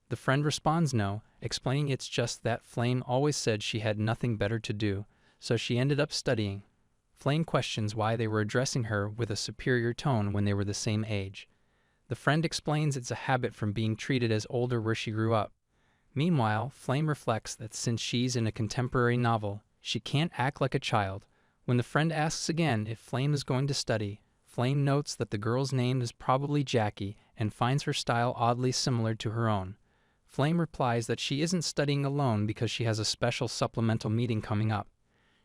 The friend responds no, explaining it's just that Flame always said she had nothing better to do, so she ended up studying. Flame questions why they were addressing her with a superior tone when they were the same age. The friend explains it's a habit from being treated as older where she grew up. Meanwhile, Flame reflects that since she's in a contemporary novel, she can't act like a child. When the friend asks again if Flame is going to study, Flame notes that the girl's name is probably Jackie and finds her style oddly similar to her own. Flame replies that she isn't studying alone because she has a special supplemental meeting coming up.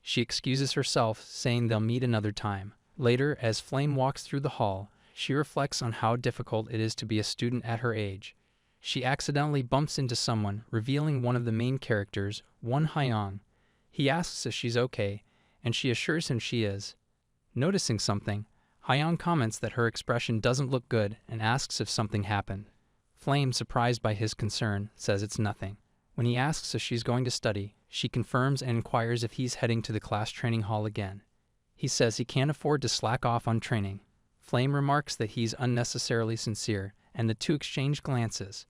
She excuses herself, saying they'll meet another time. Later, as Flame walks through the hall, she reflects on how difficult it is to be a student at her age. She accidentally bumps into someone, revealing one of the main characters, Won Hyung. He asks if she's okay, and she assures him she is. Noticing something, Hyung comments that her expression doesn't look good and asks if something happened. Flame, surprised by his concern, says it's nothing. When he asks if she's going to study, she confirms and inquires if he's heading to the class training hall again. He says he can't afford to slack off on training. Flame remarks that he's unnecessarily sincere, and the two exchange glances.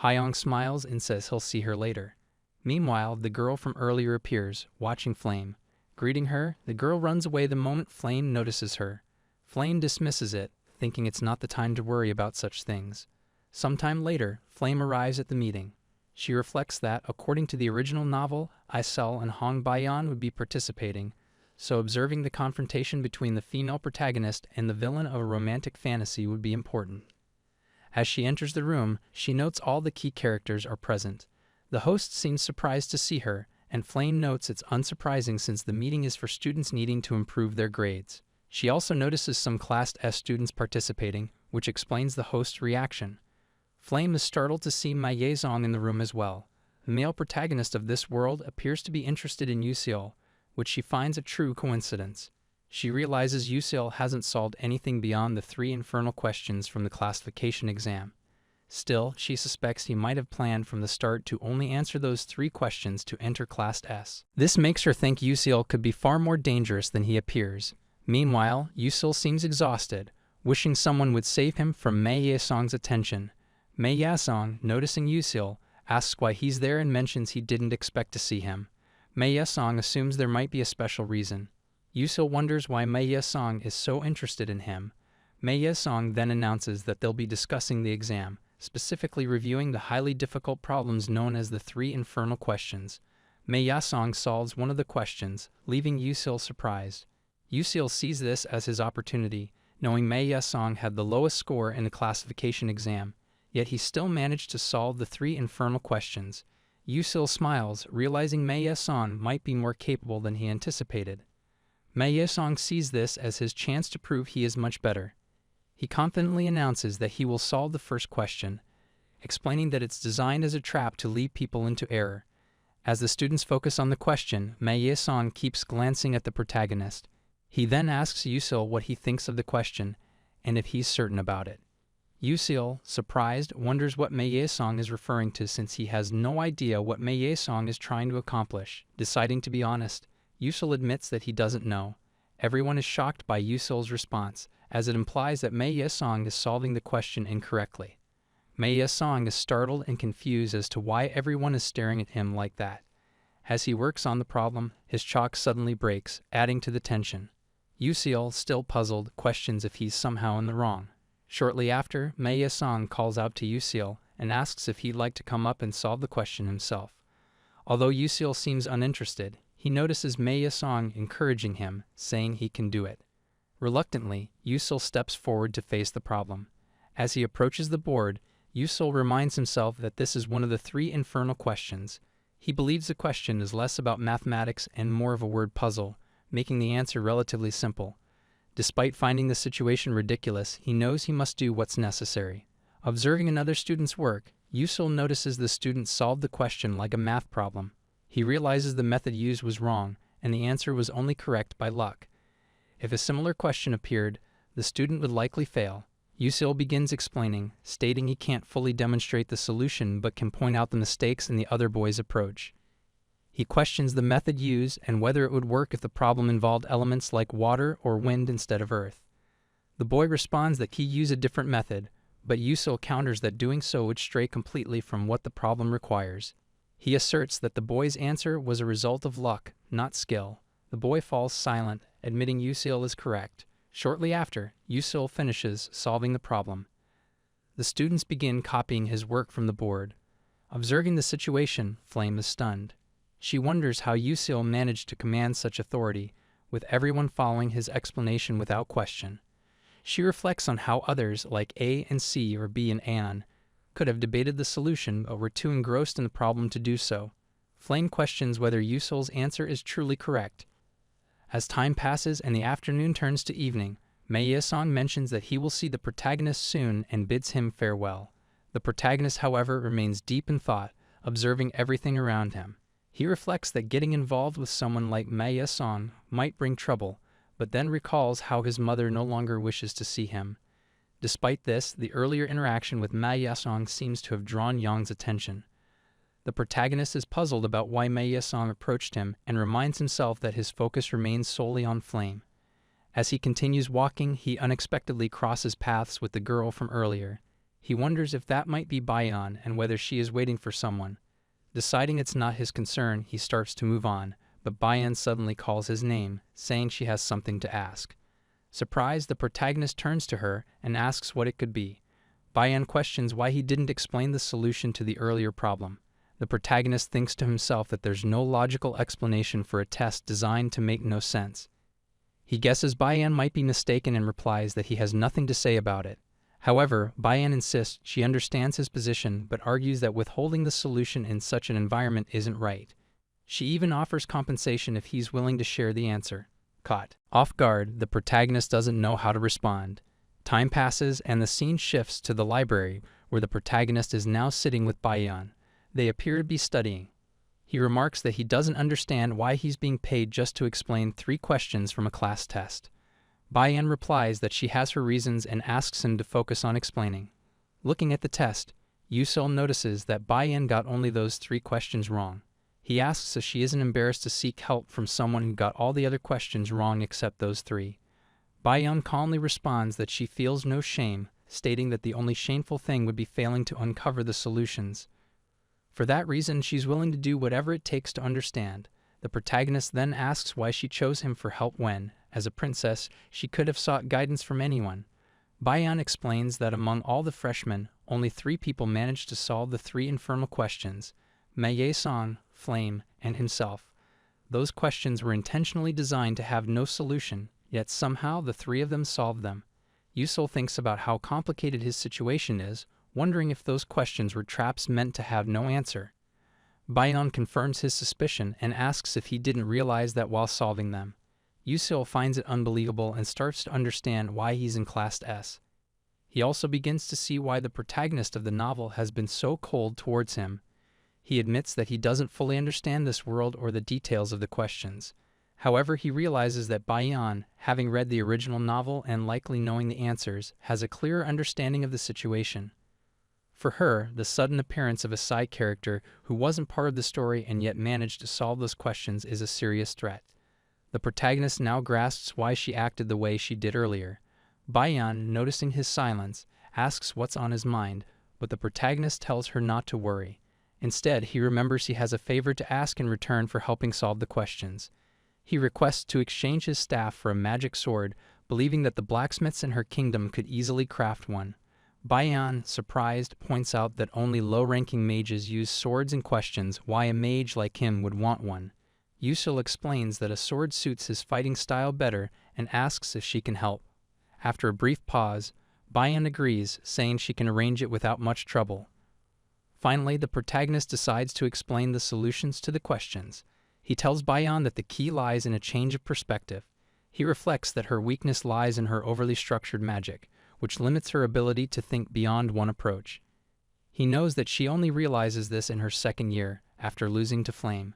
Hyung smiles and says he'll see her later. Meanwhile, the girl from earlier appears, watching Flame. Greeting her, the girl runs away the moment Flame notices her. Flame dismisses it, thinking it's not the time to worry about such things. Sometime later, Flame arrives at the meeting. She reflects that, according to the original novel, Aisel and Hong Bayan would be participating, so observing the confrontation between the female protagonist and the villain of a romantic fantasy would be important. As she enters the room, she notes all the key characters are present. The host seems surprised to see her, and Flame notes it's unsurprising since the meeting is for students needing to improve their grades. She also notices some Class S students participating, which explains the host's reaction. Flame is startled to see Ma Yezong in the room as well. The male protagonist of this world appears to be interested in Yuseol, which she finds a true coincidence. She realizes Yuseol hasn't solved anything beyond the 3 infernal questions from the classification exam. Still, she suspects he might have planned from the start to only answer those 3 questions to enter Class S. This makes her think Yuseol could be far more dangerous than he appears. Meanwhile, Yuseol seems exhausted, wishing someone would save him from Mei Yesong's attention. Mei Yesong, noticing Yuseol, asks why he's there and mentions he didn't expect to see him. Mei Yesong assumes there might be a special reason. Yuseol wonders why Mei Yesong is so interested in him. Mei Yesong then announces that they'll be discussing the exam, specifically reviewing the highly difficult problems known as the 3 infernal questions. Mei Yesong solves one of the questions, leaving Yuseol surprised. Yuseol sees this as his opportunity, knowing Mei Yesong had the lowest score in the classification exam, yet he still managed to solve the 3 infernal questions. Yuseol smiles, realizing Mei Yesong might be more capable than he anticipated. Mei Yesong sees this as his chance to prove he is much better. He confidently announces that he will solve the first question, explaining that it's designed as a trap to lead people into error. As the students focus on the question, Mei Yesong keeps glancing at the protagonist. He then asks Yuseol what he thinks of the question, and if he's certain about it. Yuseol, surprised, wonders what Mei Yesong is referring to since he has no idea what Mei Yesong is trying to accomplish. Deciding to be honest, Yuseol admits that he doesn't know. Everyone is shocked by Yuseol's response, as it implies that Mei Yesong is solving the question incorrectly. Mei Yesong is startled and confused as to why everyone is staring at him like that. As he works on the problem, his chalk suddenly breaks, adding to the tension. Yuseol, still puzzled, questions if he's somehow in the wrong. Shortly after, Mei Yesong calls out to Yuseol and asks if he'd like to come up and solve the question himself. Although Yuseol seems uninterested, he notices Mei Yesong encouraging him, saying he can do it. Reluctantly, Yuseol steps forward to face the problem. As he approaches the board, Yuseol reminds himself that this is one of the 3 infernal questions. He believes the question is less about mathematics and more of a word puzzle, making the answer relatively simple. Despite finding the situation ridiculous, he knows he must do what's necessary. Observing another student's work, Yuseol notices the student solved the question like a math problem. He realizes the method used was wrong, and the answer was only correct by luck. If a similar question appeared, the student would likely fail. Yuseol begins explaining, stating he can't fully demonstrate the solution but can point out the mistakes in the other boy's approach. He questions the method used and whether it would work if the problem involved elements like water or wind instead of earth. The boy responds that he used a different method, but Yuseol counters that doing so would stray completely from what the problem requires. He asserts that the boy's answer was a result of luck, not skill. The boy falls silent, admitting Yuseol is correct. Shortly after, Yuseol finishes solving the problem. The students begin copying his work from the board. Observing the situation, Flame is stunned. She wonders how Yuseol managed to command such authority, with everyone following his explanation without question. She reflects on how others, like A and C or B and An, could have debated the solution but were too engrossed in the problem to do so. Flame questions whether Yuseol's answer is truly correct. As time passes and the afternoon turns to evening, Mei Yesong mentions that he will see the protagonist soon and bids him farewell. The protagonist, however, remains deep in thought, observing everything around him. He reflects that getting involved with someone like Mei Yesong might bring trouble, but then recalls how his mother no longer wishes to see him. Despite this, the earlier interaction with Ma Yesong seems to have drawn Yang's attention. The protagonist is puzzled about why Ma Yesong approached him and reminds himself that his focus remains solely on Flame. As he continues walking, he unexpectedly crosses paths with the girl from earlier. He wonders if that might be Bayan and whether she is waiting for someone. Deciding it's not his concern, he starts to move on, but Bayan suddenly calls his name, saying she has something to ask. Surprised, the protagonist turns to her and asks what it could be. Bayan questions why he didn't explain the solution to the earlier problem. The protagonist thinks to himself that there's no logical explanation for a test designed to make no sense. He guesses Bayan might be mistaken and replies that he has nothing to say about it. However, Bayan insists she understands his position but argues that withholding the solution in such an environment isn't right. She even offers compensation if he's willing to share the answer. Caught off guard, the protagonist doesn't know how to respond. Time passes and the scene shifts to the library, where the protagonist is now sitting with Bayan. They appear to be studying. He remarks that he doesn't understand why he's being paid just to explain 3 questions from a class test. Bayan replies that she has her reasons and asks him to focus on explaining. Looking at the test, Yusul notices that Bayan got only those 3 questions wrong. He asks if she isn't embarrassed to seek help from someone who got all the other questions wrong except those 3. Bayan calmly responds that she feels no shame, stating that the only shameful thing would be failing to uncover the solutions. For that reason, she's willing to do whatever it takes to understand. The protagonist then asks why she chose him for help when, as a princess, she could have sought guidance from anyone. Bayan explains that among all the freshmen, only 3 people managed to solve the 3 infernal questions: Ma Ye-song, Flame, and himself. Those questions were intentionally designed to have no solution, yet somehow the 3 of them solved them. Yusul thinks about how complicated his situation is, wondering if those questions were traps meant to have no answer. Bayan confirms his suspicion and asks if he didn't realize that while solving them. Yusul finds it unbelievable and starts to understand why he's in Class S. He also begins to see why the protagonist of the novel has been so cold towards him. He admits that he doesn't fully understand this world or the details of the questions. However, he realizes that Bayan, having read the original novel and likely knowing the answers, has a clearer understanding of the situation. For her, the sudden appearance of a side character who wasn't part of the story and yet managed to solve those questions is a serious threat. The protagonist now grasps why she acted the way she did earlier. Bayan, noticing his silence, asks what's on his mind, but the protagonist tells her not to worry. Instead, he remembers he has a favor to ask in return for helping solve the questions. He requests to exchange his staff for a magic sword, believing that the blacksmiths in her kingdom could easily craft one. Bayan, surprised, points out that only low-ranking mages use swords in questions, why a mage like him would want one. Yusul explains that a sword suits his fighting style better and asks if she can help. After a brief pause, Bayan agrees, saying she can arrange it without much trouble. Finally, the protagonist decides to explain the solutions to the questions. He tells Bayan that the key lies in a change of perspective. He reflects that her weakness lies in her overly structured magic, which limits her ability to think beyond one approach. He knows that she only realizes this in her 2nd year, after losing to Flame.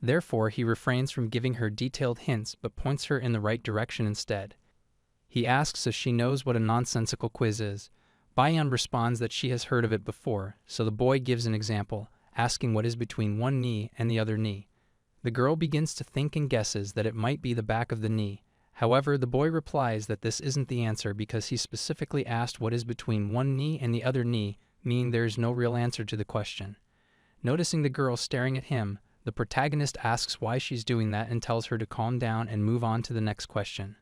Therefore, he refrains from giving her detailed hints but points her in the right direction instead. He asks if she knows what a nonsensical quiz is. Bayan responds that she has heard of it before, so the boy gives an example, asking what is between one knee and the other knee. The girl begins to think and guesses that it might be the back of the knee. However, the boy replies that this isn't the answer because he specifically asked what is between one knee and the other knee, meaning there is no real answer to the question. Noticing the girl staring at him, the protagonist asks why she's doing that and tells her to calm down and move on to the next question.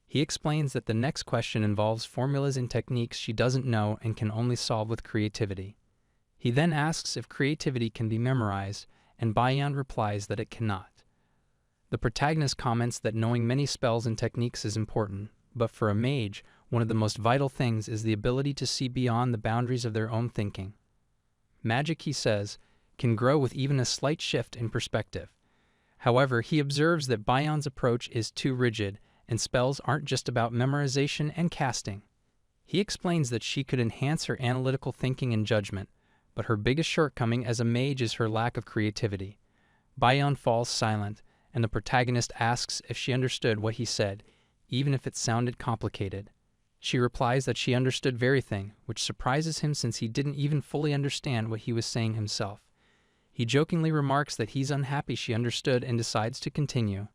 He explains that the next question involves formulas and techniques she doesn't know and can only solve with creativity. He then asks if creativity can be memorized, and Bayan replies that it cannot. The protagonist comments that knowing many spells and techniques is important, but for a mage, one of the most vital things is the ability to see beyond the boundaries of their own thinking. Magic, he says, can grow with even a slight shift in perspective. However, he observes that Bayan's approach is too rigid, and spells aren't just about memorization and casting. He explains that she could enhance her analytical thinking and judgment, but her biggest shortcoming as a mage is her lack of creativity. Bayan falls silent, and the protagonist asks if she understood what he said, even if it sounded complicated. She replies that she understood everything, which surprises him since he didn't even fully understand what he was saying himself. He jokingly remarks that he's unhappy she understood and decides to continue.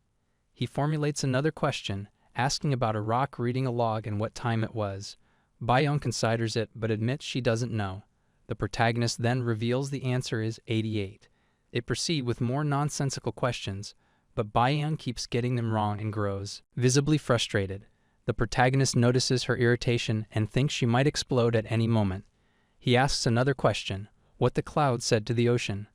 He formulates another question, asking about a rock reading a log and what time it was. Bayeon considers it but admits she doesn't know. The protagonist then reveals the answer is 88. They proceed with more nonsensical questions, but Bayeon keeps getting them wrong and grows visibly frustrated. The protagonist notices her irritation and thinks she might explode at any moment. He asks another question, what the cloud said to the ocean.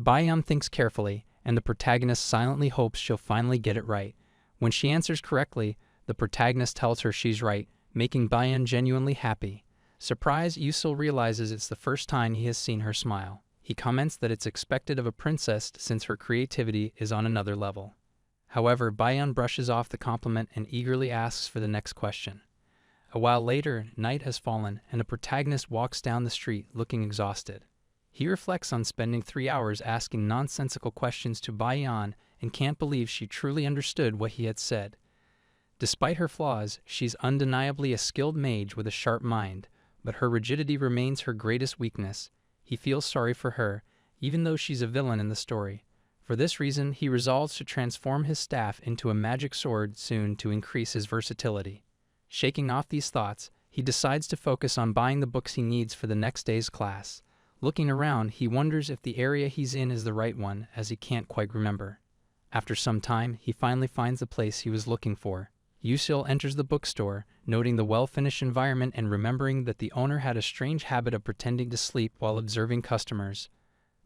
Bayeon thinks carefully, and the protagonist silently hopes she'll finally get it right. When she answers correctly, the protagonist tells her she's right, making Bayeon genuinely happy. Surprised, Yusul realizes it's the first time he has seen her smile. He comments that it's expected of a princess since her creativity is on another level. However, Bayeon brushes off the compliment and eagerly asks for the next question. A while later, night has fallen, and the protagonist walks down the street looking exhausted. He reflects on spending 3 hours asking nonsensical questions to Bayeon and can't believe she truly understood what he had said. Despite her flaws, she's undeniably a skilled mage with a sharp mind, but her rigidity remains her greatest weakness. He feels sorry for her, even though she's a villain in the story. For this reason, he resolves to transform his staff into a magic sword soon to increase his versatility. Shaking off these thoughts, he decides to focus on buying the books he needs for the next day's class. Looking around, he wonders if the area he's in is the right one, as he can't quite remember. After some time, he finally finds the place he was looking for. Yusul enters the bookstore, noting the well-finished environment and remembering that the owner had a strange habit of pretending to sleep while observing customers.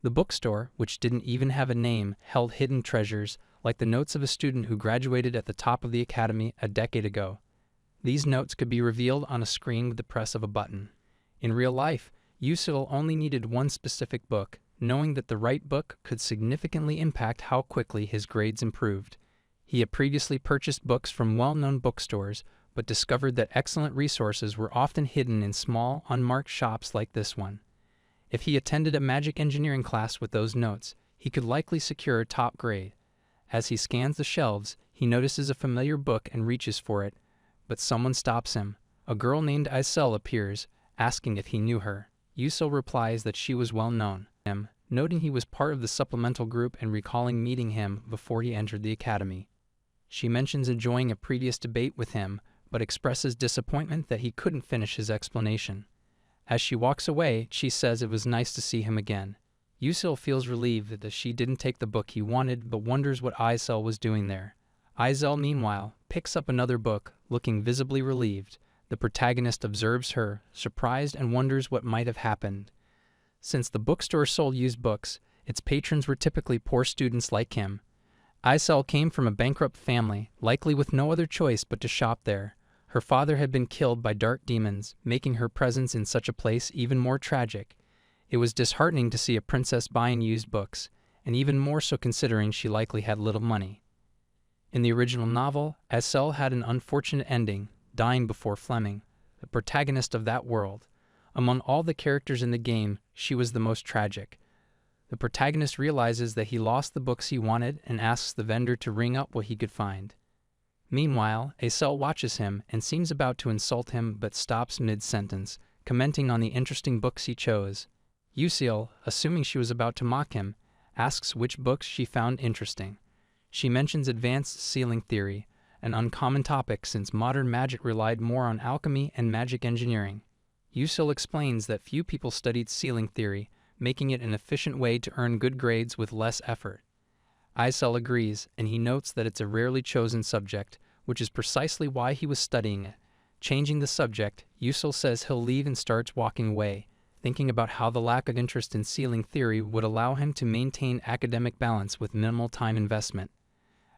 The bookstore, which didn't even have a name, held hidden treasures, like the notes of a student who graduated at the top of the academy a decade ago. These notes could be revealed on a screen with the press of a button. In real life, Yusul only needed one specific book, knowing that the right book could significantly impact how quickly his grades improved. He had previously purchased books from well-known bookstores, but discovered that excellent resources were often hidden in small, unmarked shops like this one. If he attended a magic engineering class with those notes, he could likely secure a top grade. As he scans the shelves, he notices a familiar book and reaches for it, but someone stops him. A girl named Isel appears, asking if he knew her. Yusul replies that she was well known to him, noting he was part of the supplemental group and recalling meeting him before he entered the academy. She mentions enjoying a previous debate with him, but expresses disappointment that he couldn't finish his explanation. As she walks away, she says it was nice to see him again. Yusul feels relieved that she didn't take the book he wanted, but wonders what Isel was doing there. Isel, meanwhile, picks up another book, looking visibly relieved. The protagonist observes her, surprised, and wonders what might have happened. Since the bookstore sold used books, its patrons were typically poor students like him. Isel came from a bankrupt family, likely with no other choice but to shop there. Her father had been killed by dark demons, making her presence in such a place even more tragic. It was disheartening to see a princess buying used books, and even more so considering she likely had little money. In the original novel, Isel had an unfortunate ending, dying before Fleming, the protagonist of that world. Among all the characters in the game, she was the most tragic. The protagonist realizes that he lost the books he wanted and asks the vendor to ring up what he could find. Meanwhile, Isel watches him and seems about to insult him but stops mid-sentence, commenting on the interesting books he chose. Yusul, assuming she was about to mock him, asks which books she found interesting. She mentions advanced sealing theory, an uncommon topic since modern magic relied more on alchemy and magic engineering. Yusul explains that few people studied sealing theory, making it an efficient way to earn good grades with less effort. Isel agrees, and he notes that it's a rarely chosen subject, which is precisely why he was studying it. Changing the subject, Yusul says he'll leave and starts walking away, thinking about how the lack of interest in sealing theory would allow him to maintain academic balance with minimal time investment.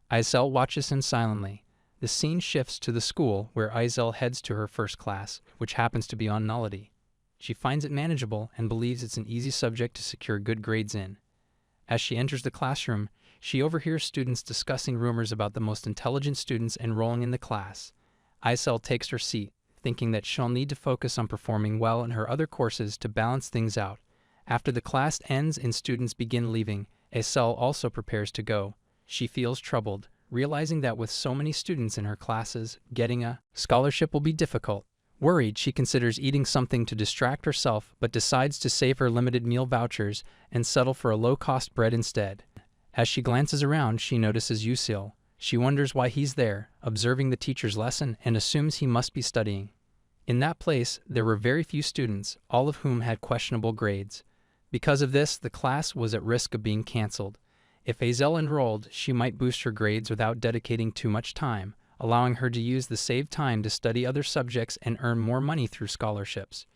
Isel watches him silently. The scene shifts to the school, where Isel heads to her first class, which happens to be on nullity. She finds it manageable and believes it's an easy subject to secure good grades in. As she enters the classroom, she overhears students discussing rumors about the most intelligent students enrolling in the class. Isel takes her seat, thinking that she'll need to focus on performing well in her other courses to balance things out. After the class ends and students begin leaving, Isel also prepares to go. She feels troubled, realizing that with so many students in her classes, getting a scholarship will be difficult. Worried, she considers eating something to distract herself but decides to save her limited meal vouchers and settle for a low-cost bread instead. As she glances around, she notices Yusil. She wonders why he's there, observing the teacher's lesson, and assumes he must be studying. In that place, there were very few students, all of whom had questionable grades. Because of this, the class was at risk of being canceled. If Hazel enrolled, she might boost her grades without dedicating too much time, allowing her to use the saved time to study other subjects and earn more money through scholarships.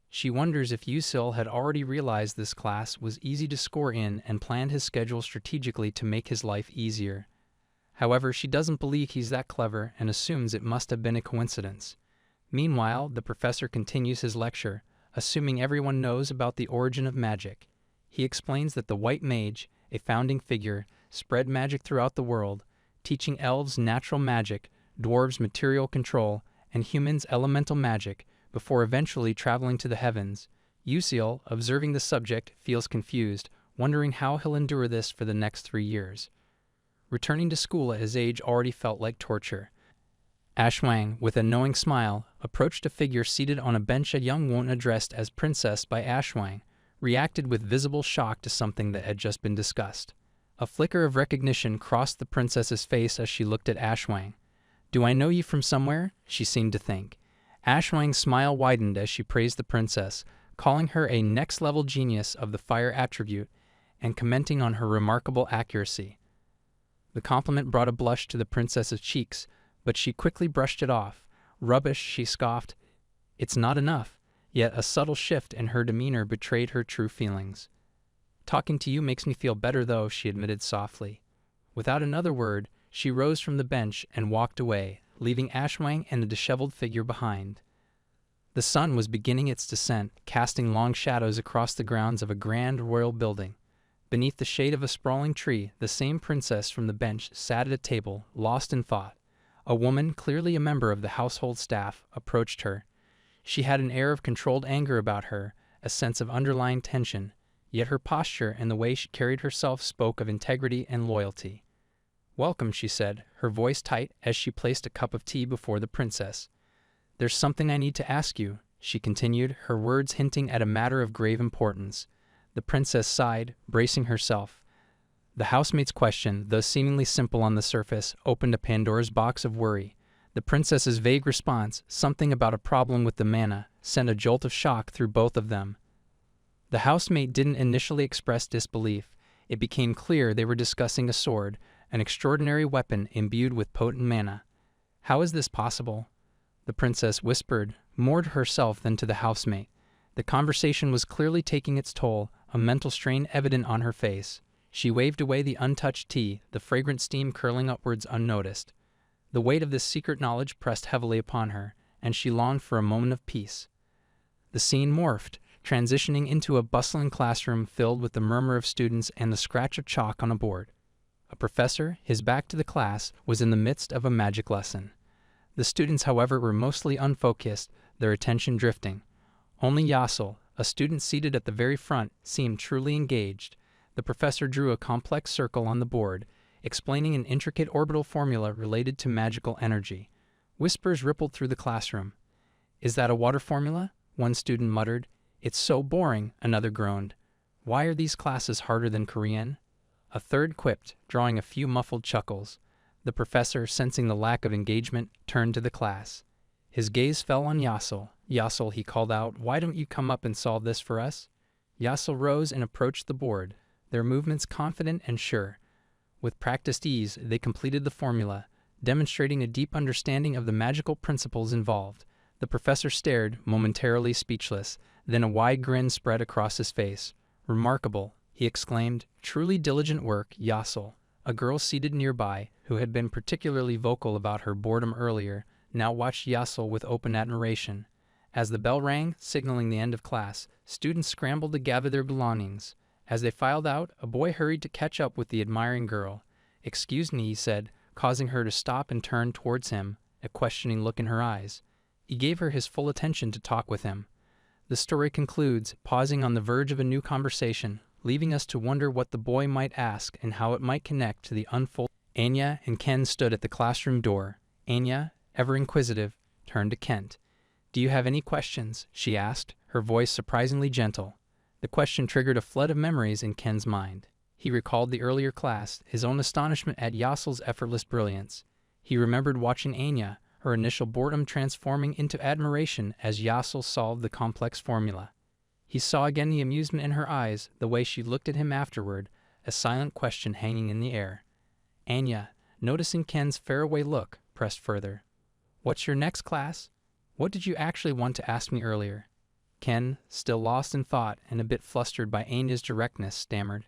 She wonders if Yusil had already realized this class was easy to score in and planned his schedule strategically to make his life easier. However, she doesn't believe he's that clever and assumes it must have been a coincidence. Meanwhile, the professor continues his lecture, assuming everyone knows about the origin of magic. He explains that the White Mage, a founding figure, spread magic throughout the world, teaching elves natural magic, dwarves material control, and humans elemental magic, before eventually traveling to the heavens. Yusil, observing the subject, feels confused, wondering how he'll endure this for the next 3 years. Returning to school at his age already felt like torture. Ashwang, with a knowing smile, approached a figure seated on a bench. A young woman addressed as Princess by Ashwang reacted with visible shock to something that had just been discussed. A flicker of recognition crossed the princess's face as she looked at Ashwang. "Do I know you from somewhere?" she seemed to think. Ashwang's smile widened as she praised the princess, calling her a next-level genius of the fire attribute and commenting on her remarkable accuracy. The compliment brought a blush to the princess's cheeks, but she quickly brushed it off. "Rubbish," she scoffed. "It's not enough." Yet a subtle shift in her demeanor betrayed her true feelings. "Talking to you makes me feel better, though," she admitted softly. Without another word, she rose from the bench and walked away, leaving Ashwang and the disheveled figure behind. The sun was beginning its descent, casting long shadows across the grounds of a grand royal building. Beneath the shade of a sprawling tree, the same princess from the bench sat at a table, lost in thought. A woman, clearly a member of the household staff, approached her. She had an air of controlled anger about her, a sense of underlying tension, yet her posture and the way she carried herself spoke of integrity and loyalty. "Welcome," she said, her voice tight as she placed a cup of tea before the princess. "There's something I need to ask you," she continued, her words hinting at a matter of grave importance. The princess sighed, bracing herself. The housemate's question, though seemingly simple on the surface, opened a Pandora's box of worry. The princess's vague response, something about a problem with the mana, sent a jolt of shock through both of them. The housemate didn't initially express disbelief. It became clear they were discussing a sword, an extraordinary weapon imbued with potent mana. "How is this possible?" the princess whispered, more to herself than to the housemate. The conversation was clearly taking its toll, a mental strain evident on her face. She waved away the untouched tea, the fragrant steam curling upwards unnoticed. The weight of this secret knowledge pressed heavily upon her, and she longed for a moment of peace. The scene morphed, transitioning into a bustling classroom filled with the murmur of students and the scratch of chalk on a board. A professor, his back to the class, was in the midst of a magic lesson. The students, however, were mostly unfocused, their attention drifting. Only Yassel, a student seated at the very front, seemed truly engaged. The professor drew a complex circle on the board, explaining an intricate orbital formula related to magical energy. Whispers rippled through the classroom. "Is that a water formula?" one student muttered. "It's so boring," another groaned. "Why are these classes harder than Korean?" A third quipped, drawing a few muffled chuckles. The professor, sensing the lack of engagement, turned to the class. His gaze fell on Yassel. "Yassel," he called out, "why don't you come up and solve this for us?" Yassel rose and approached the board, their movements confident and sure. With practiced ease, they completed the formula, demonstrating a deep understanding of the magical principles involved. The professor stared, momentarily speechless, then a wide grin spread across his face. "Remarkable," he exclaimed. "Truly diligent work, Yassel." A girl seated nearby, who had been particularly vocal about her boredom earlier, now watched Yassel with open admiration. As the bell rang, signaling the end of class, students scrambled to gather their belongings. As they filed out, a boy hurried to catch up with the admiring girl. "Excuse me," he said, causing her to stop and turn towards him, a questioning look in her eyes. He gave her his full attention to talk with him. The story concludes, pausing on the verge of a new conversation. leaving us to wonder what the boy might ask and how it might connect to the unfolding. Anya and Ken stood at the classroom door. Anya, ever inquisitive, turned to Kent. "Do you have any questions?" she asked, her voice surprisingly gentle. The question triggered a flood of memories in Ken's mind. He recalled the earlier class, his own astonishment at Yasel's effortless brilliance. He remembered watching Anya, her initial boredom transforming into admiration as Yasel solved the complex formula. He saw again the amusement in her eyes, the way she looked at him afterward, a silent question hanging in the air. Anya, noticing Ken's faraway look, pressed further. "What's your next class? What did you actually want to ask me earlier?" Ken, still lost in thought and a bit flustered by Anya's directness, stammered.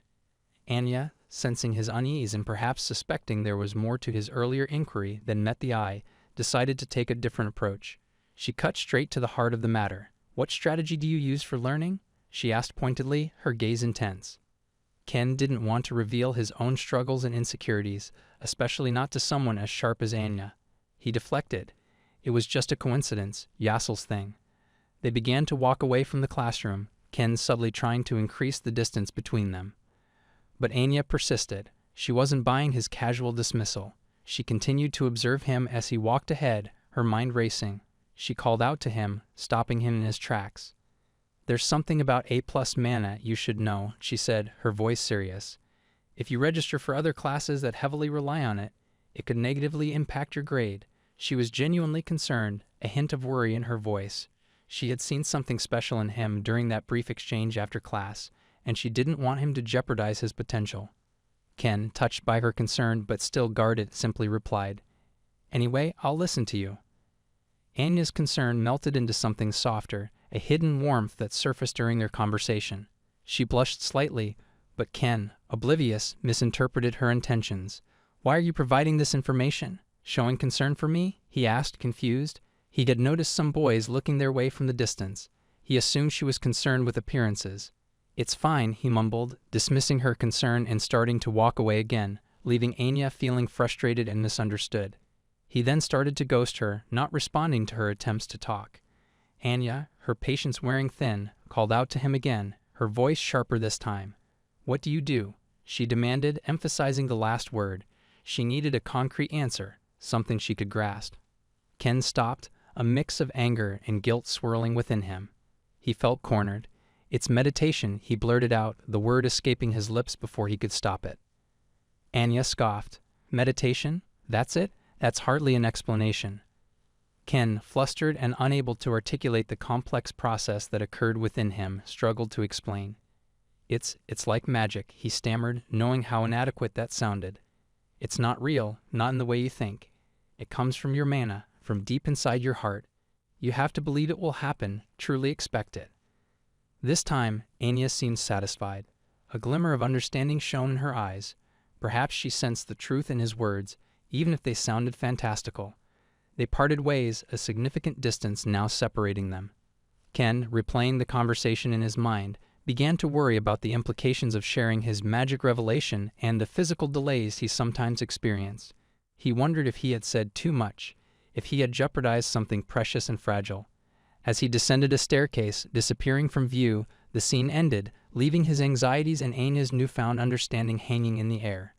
Anya, sensing his unease and perhaps suspecting there was more to his earlier inquiry than met the eye, decided to take a different approach. She cut straight to the heart of the matter. "What strategy do you use for learning?" she asked pointedly, her gaze intense. Ken didn't want to reveal his own struggles and insecurities, especially not to someone as sharp as Anya. He deflected. It was just a coincidence, Yasel's thing. They began to walk away from the classroom, Ken subtly trying to increase the distance between them. But Anya persisted. She wasn't buying his casual dismissal. She continued to observe him as he walked ahead, her mind racing. She called out to him, stopping him in his tracks. "There's something about A+ mana you should know," she said, her voice serious. "If you register for other classes that heavily rely on it, it could negatively impact your grade." She was genuinely concerned, a hint of worry in her voice. She had seen something special in him during that brief exchange after class, and she didn't want him to jeopardize his potential. Ken, touched by her concern but still guarded, simply replied, "Anyway, I'll listen to you." Anya's concern melted into something softer, a hidden warmth that surfaced during their conversation. She blushed slightly, but Ken, oblivious, misinterpreted her intentions. "Why are you providing this information? Showing concern for me?" he asked, confused. He had noticed some boys looking their way from the distance. He assumed she was concerned with appearances. "It's fine," he mumbled, dismissing her concern and starting to walk away again, leaving Anya feeling frustrated and misunderstood. He then started to ghost her, not responding to her attempts to talk. Anya, her patience wearing thin, called out to him again, her voice sharper this time. "What do you do?" she demanded, emphasizing the last word. She needed a concrete answer, something she could grasp. Ken stopped, a mix of anger and guilt swirling within him. He felt cornered. "It's meditation," he blurted out, the word escaping his lips before he could stop it. Anya scoffed. "Meditation? That's it? That's hardly an explanation." Ken, flustered and unable to articulate the complex process that occurred within him, struggled to explain. It's like magic," he stammered, knowing how inadequate that sounded. "It's not real, not in the way you think. It comes from your mana, from deep inside your heart. You have to believe it will happen, truly expect it." This time, Anya seemed satisfied. A glimmer of understanding shone in her eyes. Perhaps she sensed the truth in his words, even if they sounded fantastical. They parted ways, a significant distance now separating them. Ken, replaying the conversation in his mind, began to worry about the implications of sharing his magic revelation and the physical delays he sometimes experienced. He wondered if he had said too much, if he had jeopardized something precious and fragile. As he descended a staircase, disappearing from view, the scene ended, leaving his anxieties and Anya's newfound understanding hanging in the air.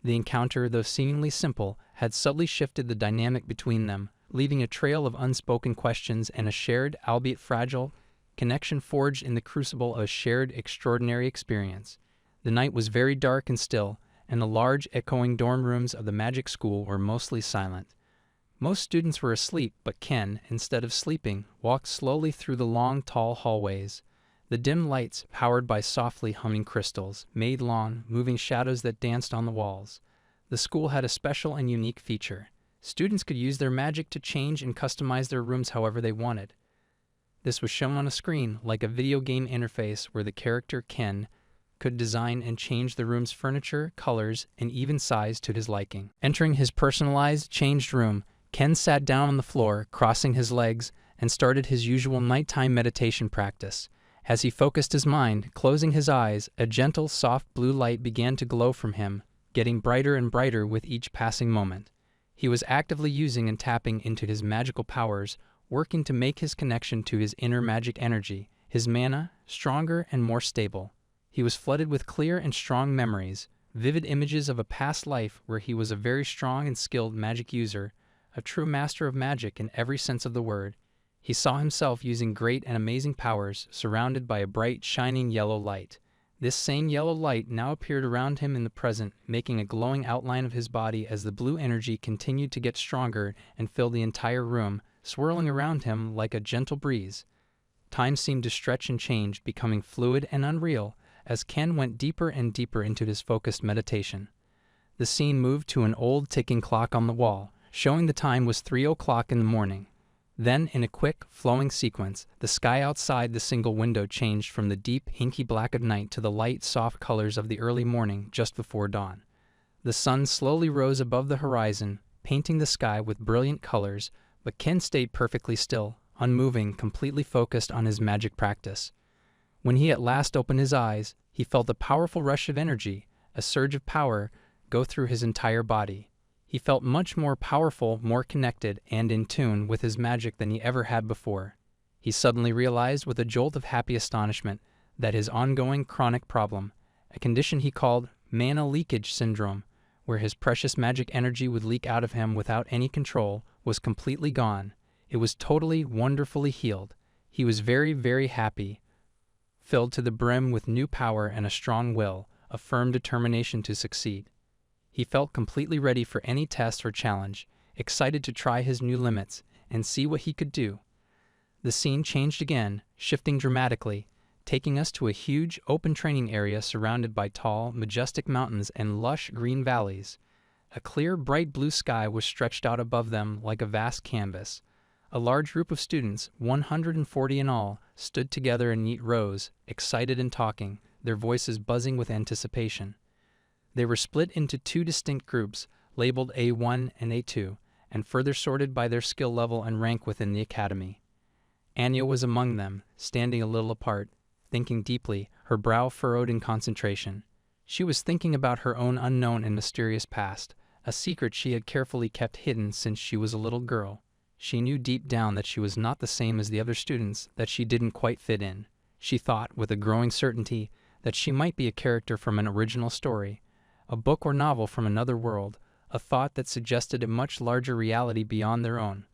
The encounter, though seemingly simple, had subtly shifted the dynamic between them, leaving a trail of unspoken questions and a shared, albeit fragile, connection forged in the crucible of a shared, extraordinary experience. The night was very dark and still, and the large, echoing dorm rooms of the magic school were mostly silent. Most students were asleep, but Ken, instead of sleeping, walked slowly through the long, tall hallways. The dim lights, powered by softly humming crystals, made long, moving shadows that danced on the walls. The school had a special and unique feature. Students could use their magic to change and customize their rooms however they wanted. This was shown on a screen, like a video game interface where the character Ken could design and change the room's furniture, colors, and even size to his liking. Entering his personalized, changed room, Ken sat down on the floor, crossing his legs, and started his usual nighttime meditation practice. As he focused his mind, closing his eyes, a gentle, soft blue light began to glow from him, getting brighter and brighter with each passing moment. He was actively using and tapping into his magical powers, working to make his connection to his inner magic energy, his mana, stronger and more stable. He was flooded with clear and strong memories, vivid images of a past life where he was a very strong and skilled magic user, a true master of magic in every sense of the word. He saw himself using great and amazing powers, surrounded by a bright, shining yellow light. This same yellow light now appeared around him in the present, making a glowing outline of his body as the blue energy continued to get stronger and fill the entire room, swirling around him like a gentle breeze. Time seemed to stretch and change, becoming fluid and unreal, as Ken went deeper and deeper into his focused meditation. The scene moved to an old ticking clock on the wall, showing the time was 3 o'clock in the morning. Then, in a quick, flowing sequence, the sky outside the single window changed from the deep, inky black of night to the light, soft colors of the early morning just before dawn. The sun slowly rose above the horizon, painting the sky with brilliant colors, but Ken stayed perfectly still, unmoving, completely focused on his magic practice. When he at last opened his eyes, he felt a powerful rush of energy, a surge of power, go through his entire body. He felt much more powerful, more connected, and in tune with his magic than he ever had before. He suddenly realized with a jolt of happy astonishment that his ongoing chronic problem, a condition he called mana leakage syndrome, where his precious magic energy would leak out of him without any control, was completely gone. It was totally, wonderfully healed. He was very, very happy, filled to the brim with new power and a strong will, a firm determination to succeed. He felt completely ready for any test or challenge, excited to try his new limits and see what he could do. The scene changed again, shifting dramatically, taking us to a huge, open training area surrounded by tall, majestic mountains and lush green valleys. A clear, bright blue sky was stretched out above them like a vast canvas. A large group of students, 140 in all, stood together in neat rows, excited and talking, their voices buzzing with anticipation. They were split into 2 distinct groups, labeled A1 and A2, and further sorted by their skill level and rank within the academy. Anya was among them, standing a little apart, thinking deeply, her brow furrowed in concentration. She was thinking about her own unknown and mysterious past, a secret she had carefully kept hidden since she was a little girl. She knew deep down that she was not the same as the other students, that she didn't quite fit in. She thought, with a growing certainty, that she might be a character from an original story, a book or novel from another world, a thought that suggested a much larger reality beyond their own.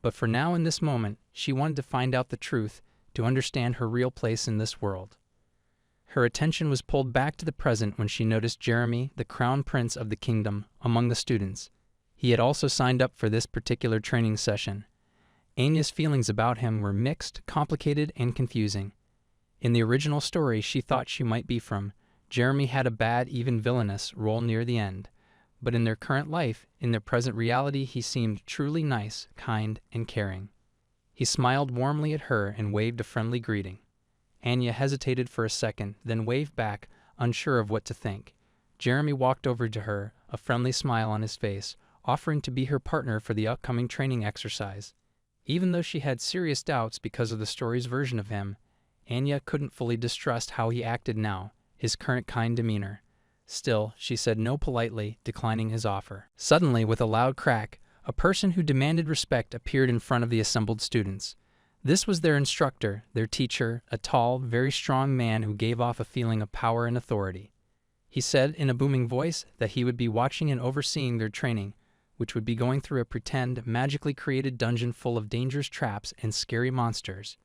But for now, in this moment, she wanted to find out the truth, to understand her real place in this world. Her attention was pulled back to the present when she noticed Jeremy, the crown prince of the kingdom, among the students. He had also signed up for this particular training session. Anya's feelings about him were mixed, complicated, and confusing. In the original story she thought she might be from, Jeremy had a bad, even villainous, role near the end. But in their current life, in their present reality, he seemed truly nice, kind, and caring. He smiled warmly at her and waved a friendly greeting. Anya hesitated for a second, then waved back, unsure of what to think. Jeremy walked over to her, a friendly smile on his face, offering to be her partner for the upcoming training exercise. Even though she had serious doubts because of the story's version of him, Anya couldn't fully distrust how he acted now, his current kind demeanor. Still, she said no politely, declining his offer. Suddenly, with a loud crack, a person who demanded respect appeared in front of the assembled students. This was their instructor, their teacher, a tall, very strong man who gave off a feeling of power and authority. He said in a booming voice that he would be watching and overseeing their training, which would be going through a pretend, magically created dungeon full of dangerous traps and scary monsters.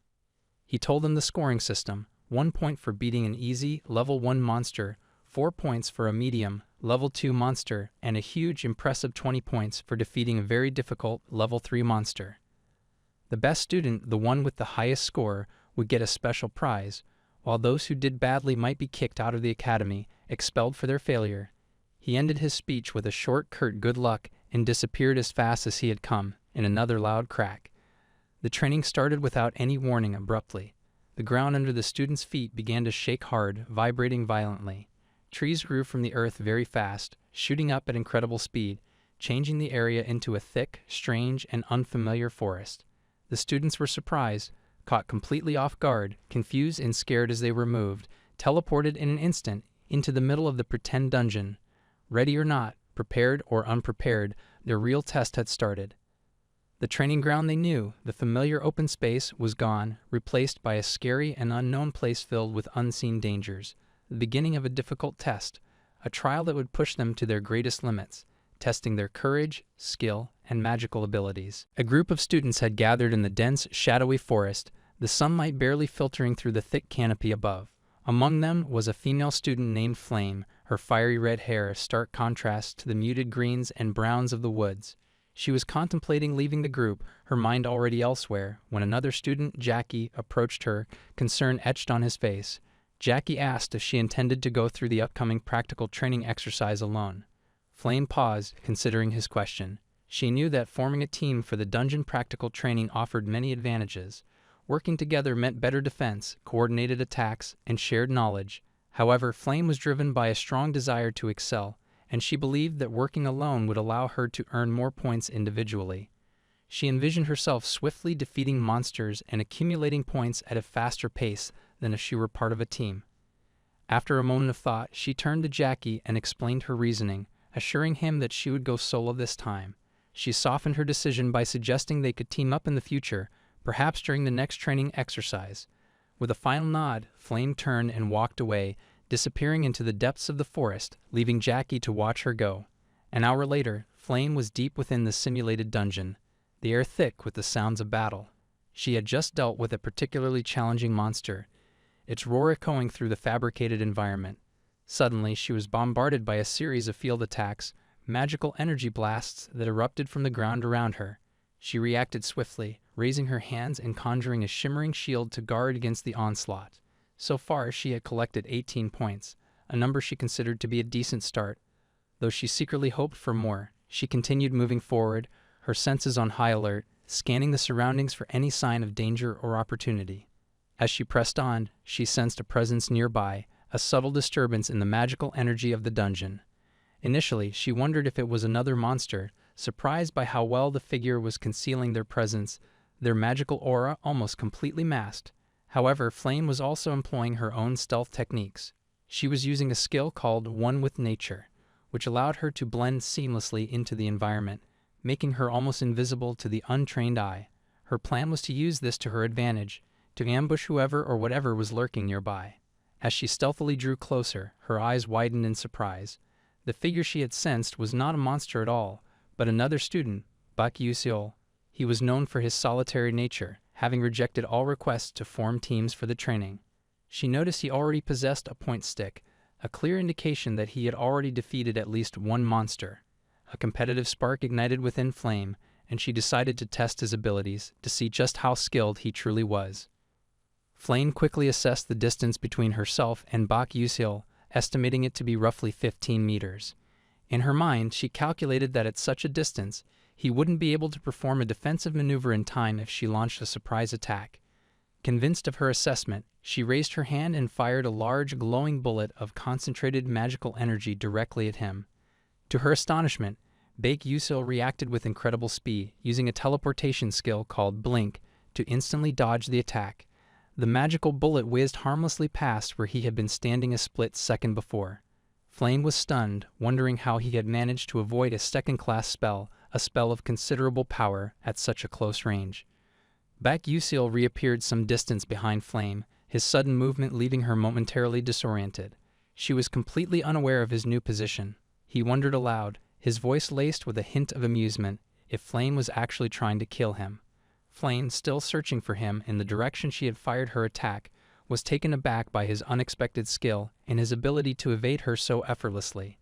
He told them the scoring system: 1 point for beating an easy, level 1 monster, 4 points for a medium, level 2 monster, and a huge, impressive 20 points for defeating a very difficult, level 3 monster. The best student, the one with the highest score, would get a special prize, while those who did badly might be kicked out of the academy, expelled for their failure. He ended his speech with a short, curt good luck and disappeared as fast as he had come, in another loud crack. The training started without any warning abruptly. The ground under the students' feet began to shake hard, vibrating violently. Trees grew from the earth very fast, shooting up at incredible speed, changing the area into a thick, strange, and unfamiliar forest. The students were surprised, caught completely off guard, confused and scared as they were moved, teleported in an instant into the middle of the pretend dungeon. Ready or not, prepared or unprepared, their real test had started. The training ground they knew, the familiar open space, was gone, replaced by a scary and unknown place filled with unseen dangers. the beginning of a difficult test, a trial that would push them to their greatest limits, testing their courage, skill, and magical abilities. A group of students had gathered in the dense, shadowy forest, the sunlight barely filtering through the thick canopy above. Among them was a female student named Flame, her fiery red hair a stark contrast to the muted greens and browns of the woods. She was contemplating leaving the group, her mind already elsewhere, when another student, Jackie, approached her, concern etched on his face. Jackie asked if she intended to go through the upcoming practical training exercise alone. Flame paused, considering his question. She knew that forming a team for the dungeon practical training offered many advantages. Working together meant better defense, coordinated attacks, and shared knowledge. However, Flame was driven by a strong desire to excel, and she believed that working alone would allow her to earn more points individually. She envisioned herself swiftly defeating monsters and accumulating points at a faster pace than if she were part of a team. After a moment of thought, she turned to Jackie and explained her reasoning, assuring him that she would go solo this time. She softened her decision by suggesting they could team up in the future, perhaps during the next training exercise. With a final nod, Flame turned and walked away, disappearing into the depths of the forest, leaving Jackie to watch her go. An hour later, Flame was deep within the simulated dungeon, the air thick with the sounds of battle. She had just dealt with a particularly challenging monster, its roar echoing through the fabricated environment. Suddenly, she was bombarded by a series of field attacks, magical energy blasts that erupted from the ground around her. She reacted swiftly, raising her hands and conjuring a shimmering shield to guard against the onslaught. So far, she had collected 18 points, a number she considered to be a decent start. Though she secretly hoped for more, she continued moving forward, her senses on high alert, scanning the surroundings for any sign of danger or opportunity. As she pressed on, she sensed a presence nearby, a subtle disturbance in the magical energy of the dungeon. Initially, she wondered if it was another monster, surprised by how well the figure was concealing their presence, their magical aura almost completely masked. However, Flame was also employing her own stealth techniques. She was using a skill called One with Nature, which allowed her to blend seamlessly into the environment, making her almost invisible to the untrained eye. Her plan was to use this to her advantage, to ambush whoever or whatever was lurking nearby. As she stealthily drew closer, her eyes widened in surprise. The figure she had sensed was not a monster at all, but another student, Bak Yuseol. He was known for his solitary nature, having rejected all requests to form teams for the training. She noticed he already possessed a point stick, a clear indication that he had already defeated at least one monster. A competitive spark ignited within Flame, and she decided to test his abilities to see just how skilled he truly was. Flame quickly assessed the distance between herself and Bak Yuseol, estimating it to be roughly 15 meters. In her mind, she calculated that at such a distance, he wouldn't be able to perform a defensive maneuver in time if she launched a surprise attack. Convinced of her assessment, she raised her hand and fired a large, glowing bullet of concentrated magical energy directly at him. To her astonishment, Bak Yuseol reacted with incredible speed, using a teleportation skill called Blink to instantly dodge the attack. The magical bullet whizzed harmlessly past where he had been standing a split second before. Flame was stunned, wondering how he had managed to avoid a second-class spell, a spell of considerable power, at such a close range. Bak Yuseol reappeared some distance behind Flame, his sudden movement leaving her momentarily disoriented. She was completely unaware of his new position. He wondered aloud, his voice laced with a hint of amusement, if Flame was actually trying to kill him. Flame, still searching for him in the direction she had fired her attack, was taken aback by his unexpected skill and his ability to evade her so effortlessly.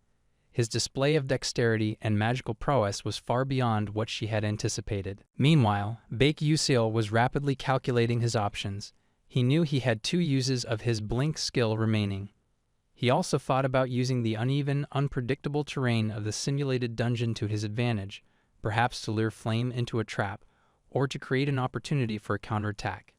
His display of dexterity and magical prowess was far beyond what she had anticipated. Meanwhile, Bak Yuseol was rapidly calculating his options. He knew he had 2 uses of his Blink skill remaining. He also thought about using the uneven, unpredictable terrain of the simulated dungeon to his advantage, perhaps to lure Flame into a trap, or to create an opportunity for a counterattack.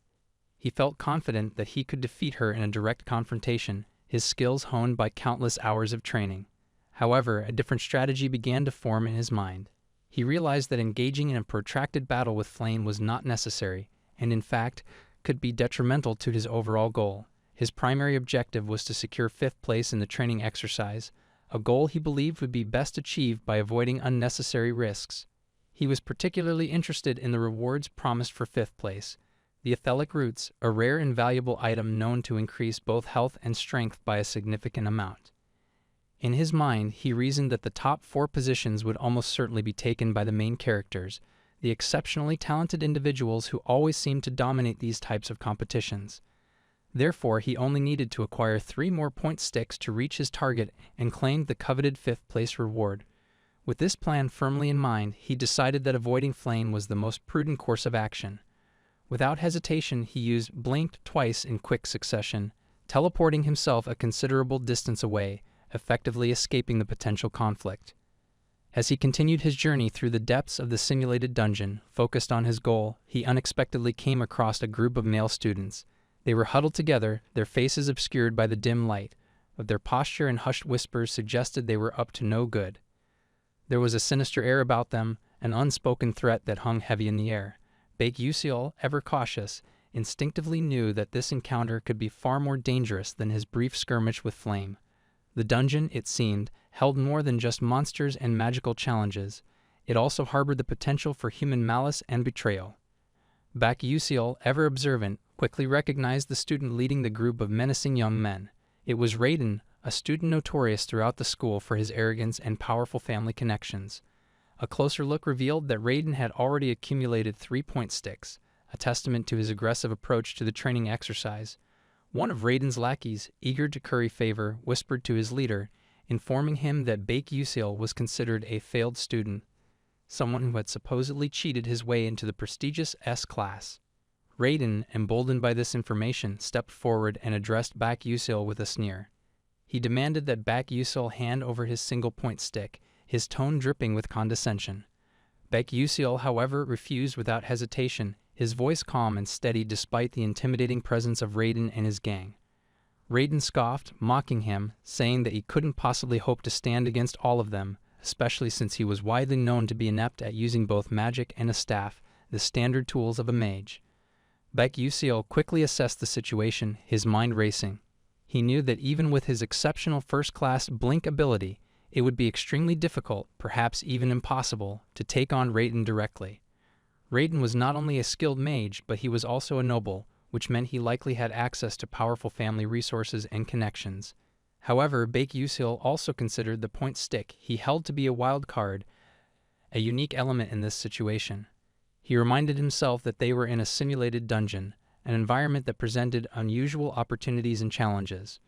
He felt confident that he could defeat her in a direct confrontation, his skills honed by countless hours of training. However, a different strategy began to form in his mind. He realized that engaging in a protracted battle with Flame was not necessary, and in fact, could be detrimental to his overall goal. His primary objective was to secure 5th place in the training exercise, a goal he believed would be best achieved by avoiding unnecessary risks. He was particularly interested in the rewards promised for 5th place. the ethelic roots, a rare and valuable item known to increase both health and strength by a significant amount. In his mind, he reasoned that the top 4 positions would almost certainly be taken by the main characters, the exceptionally talented individuals who always seemed to dominate these types of competitions. Therefore, he only needed to acquire 3 more point sticks to reach his target and claim the coveted 5th place reward. With this plan firmly in mind, he decided that avoiding flame was the most prudent course of action. Without hesitation, he used blinked twice in quick succession, teleporting himself a considerable distance away, effectively escaping the potential conflict. As he continued his journey through the depths of the simulated dungeon, focused on his goal, he unexpectedly came across a group of male students. They were huddled together, their faces obscured by the dim light, but their posture and hushed whispers suggested they were up to no good. There was a sinister air about them, an unspoken threat that hung heavy in the air. Baek-Yuseol, ever cautious, instinctively knew that this encounter could be far more dangerous than his brief skirmish with Flame. The dungeon, it seemed, held more than just monsters and magical challenges. It also harbored the potential for human malice and betrayal. Baek-Yuseol, ever observant, quickly recognized the student leading the group of menacing young men. It was Raiden, a student notorious throughout the school for his arrogance and powerful family connections. A closer look revealed that Raiden had already accumulated 3 point sticks, a testament to his aggressive approach to the training exercise. One of Raiden's lackeys, eager to curry favor, whispered to his leader, informing him that Baek-Yuseol was considered a failed student, someone who had supposedly cheated his way into the prestigious S class. Raiden, emboldened by this information, stepped forward and addressed Baek-Yuseol with a sneer. He demanded that Baek-Yuseol hand over his single-point stick, his tone dripping with condescension. Baek-Yuseol, however, refused without hesitation, his voice calm and steady despite the intimidating presence of Raiden and his gang. Raiden scoffed, mocking him, saying that he couldn't possibly hope to stand against all of them, especially since he was widely known to be inept at using both magic and a staff, the standard tools of a mage. Baek-Yuseol quickly assessed the situation, his mind racing. He knew that even with his exceptional first-class blink ability, it would be extremely difficult, perhaps even impossible, to take on Raiden directly. Raiden was not only a skilled mage, but he was also a noble, which meant he likely had access to powerful family resources and connections. However, Baek-Yuseol also considered the point stick he held to be a wild card, a unique element in this situation. He reminded himself that they were in a simulated dungeon, an environment that presented unusual opportunities and challenges.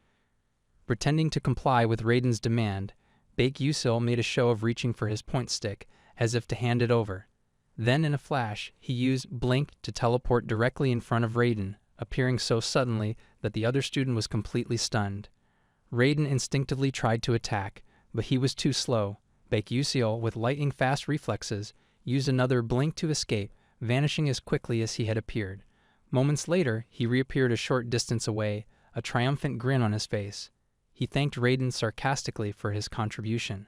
Pretending to comply with Raiden's demand, Baek-Yuseol made a show of reaching for his point stick, as if to hand it over. Then, in a flash, he used Blink to teleport directly in front of Raiden, appearing so suddenly that the other student was completely stunned. Raiden instinctively tried to attack, but he was too slow. Baek-Yuseol, with lightning-fast reflexes, used another Blink to escape, vanishing as quickly as he had appeared. Moments later, he reappeared a short distance away, a triumphant grin on his face. He thanked Raiden sarcastically for his contribution.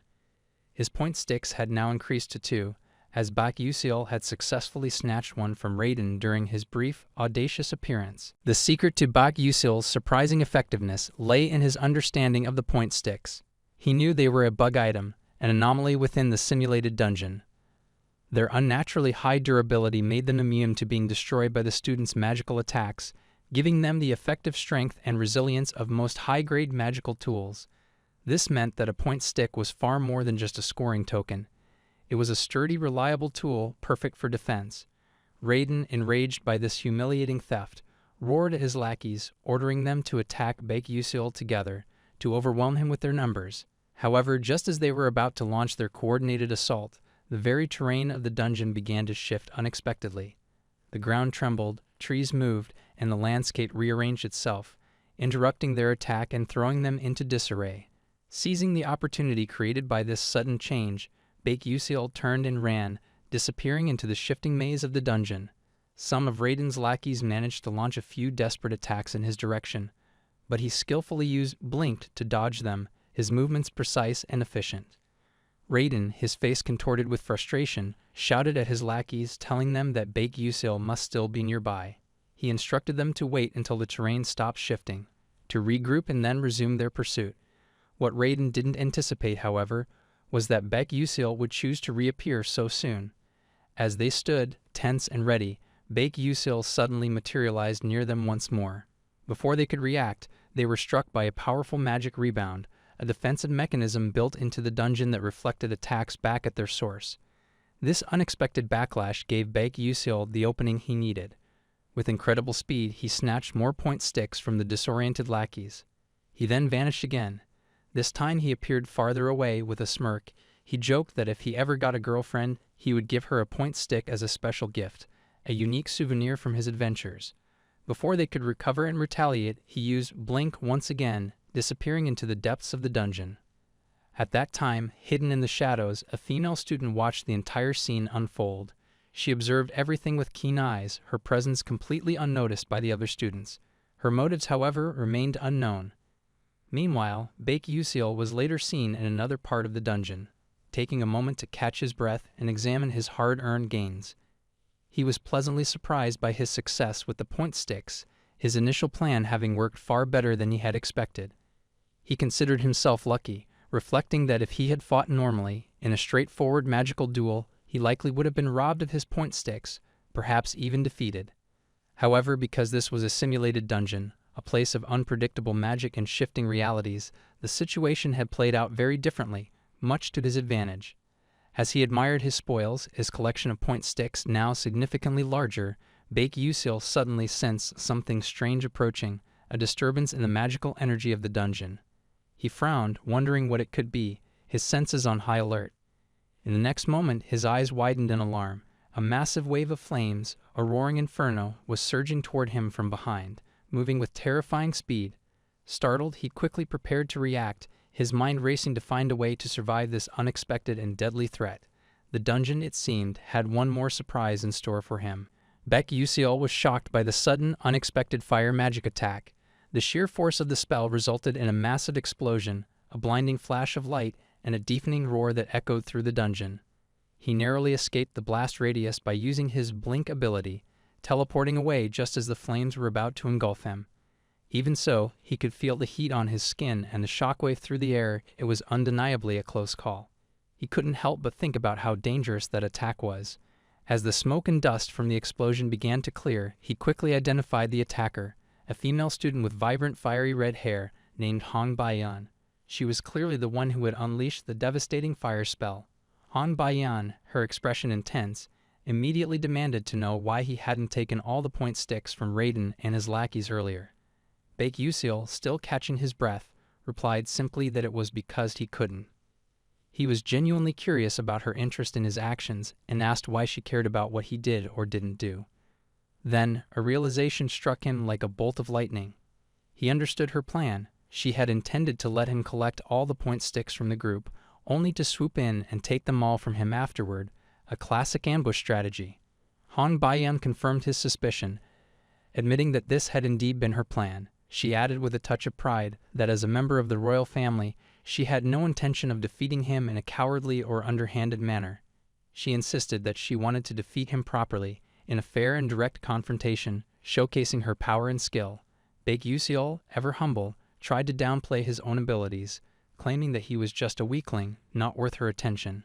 His point sticks had now increased to 2, as Baek-Yuseol had successfully snatched one from Raiden during his brief, audacious appearance. The secret to Baek-Yuseol's surprising effectiveness lay in his understanding of the point sticks. He knew they were a bug item, an anomaly within the simulated dungeon. Their unnaturally high durability made them immune to being destroyed by the students' magical attacks, giving them the effective strength and resilience of most high-grade magical tools. This meant that a point stick was far more than just a scoring token. It was a sturdy, reliable tool, perfect for defense. Raiden, enraged by this humiliating theft, roared at his lackeys, ordering them to attack Baek-Yuseol together, to overwhelm him with their numbers. However, just as they were about to launch their coordinated assault, the very terrain of the dungeon began to shift unexpectedly. The ground trembled, trees moved, and the landscape rearranged itself, interrupting their attack and throwing them into disarray. Seizing the opportunity created by this sudden change, Baek-Yuseol turned and ran, disappearing into the shifting maze of the dungeon. Some of Raiden's lackeys managed to launch a few desperate attacks in his direction, but he skillfully used Blinked to dodge them, his movements precise and efficient. Raiden, his face contorted with frustration, shouted at his lackeys, telling them that Baek-Yuseol must still be nearby. He instructed them to wait until the terrain stopped shifting, to regroup and then resume their pursuit. What Raiden didn't anticipate, however, was that Baek-Yuseol would choose to reappear so soon. As they stood, tense and ready, Baek Yusil suddenly materialized near them once more. Before they could react, they were struck by a powerful magic rebound, a defensive mechanism built into the dungeon that reflected attacks back at their source. This unexpected backlash gave Baek Yusil the opening he needed. With incredible speed, he snatched more point sticks from the disoriented lackeys. He then vanished again. This time he appeared farther away with a smirk. He joked that if he ever got a girlfriend, he would give her a point stick as a special gift, a unique souvenir from his adventures. Before they could recover and retaliate, he used Blink once again, disappearing into the depths of the dungeon. At that time, hidden in the shadows, a female student watched the entire scene unfold. She observed everything with keen eyes, her presence completely unnoticed by the other students. Her motives, however, remained unknown. Meanwhile, Baek Yusil was later seen in another part of the dungeon, taking a moment to catch his breath and examine his hard-earned gains. He was pleasantly surprised by his success with the point sticks, his initial plan having worked far better than he had expected. He considered himself lucky, reflecting that if he had fought normally, in a straightforward magical duel, he likely would have been robbed of his point sticks, perhaps even defeated. However, because this was a simulated dungeon, a place of unpredictable magic and shifting realities, the situation had played out very differently, much to his advantage. As he admired his spoils, his collection of point sticks now significantly larger, Baek Yusil suddenly sensed something strange approaching, a disturbance in the magical energy of the dungeon. He frowned, wondering what it could be, his senses on high alert. In the next moment, his eyes widened in alarm. A massive wave of flames, a roaring inferno, was surging toward him from behind, moving with terrifying speed. Startled, he quickly prepared to react, his mind racing to find a way to survive this unexpected and deadly threat. The dungeon, it seemed, had one more surprise in store for him. Baek Yusil was shocked by the sudden, unexpected fire magic attack. The sheer force of the spell resulted in a massive explosion, a blinding flash of light, and a deafening roar that echoed through the dungeon. He narrowly escaped the blast radius by using his Blink ability, teleporting away just as the flames were about to engulf him. Even so, he could feel the heat on his skin and the shockwave through the air. It was undeniably a close call. He couldn't help but think about how dangerous that attack was. As the smoke and dust from the explosion began to clear, he quickly identified the attacker, a female student with vibrant fiery red hair named Han Bayan. She was clearly the one who had unleashed the devastating fire spell. Han Bayan, her expression intense, immediately demanded to know why he hadn't taken all the point sticks from Raiden and his lackeys earlier. Baek Yusil, still catching his breath, replied simply that it was because he couldn't. He was genuinely curious about her interest in his actions and asked why she cared about what he did or didn't do. Then, a realization struck him like a bolt of lightning. He understood her plan. She had intended to let him collect all the point sticks from the group, only to swoop in and take them all from him afterward, a classic ambush strategy. Han Bayan confirmed his suspicion, admitting that this had indeed been her plan. She added with a touch of pride that as a member of the royal family, she had no intention of defeating him in a cowardly or underhanded manner. She insisted that she wanted to defeat him properly, in a fair and direct confrontation, showcasing her power and skill. Baek Yusil, ever humble, tried to downplay his own abilities, claiming that he was just a weakling, not worth her attention.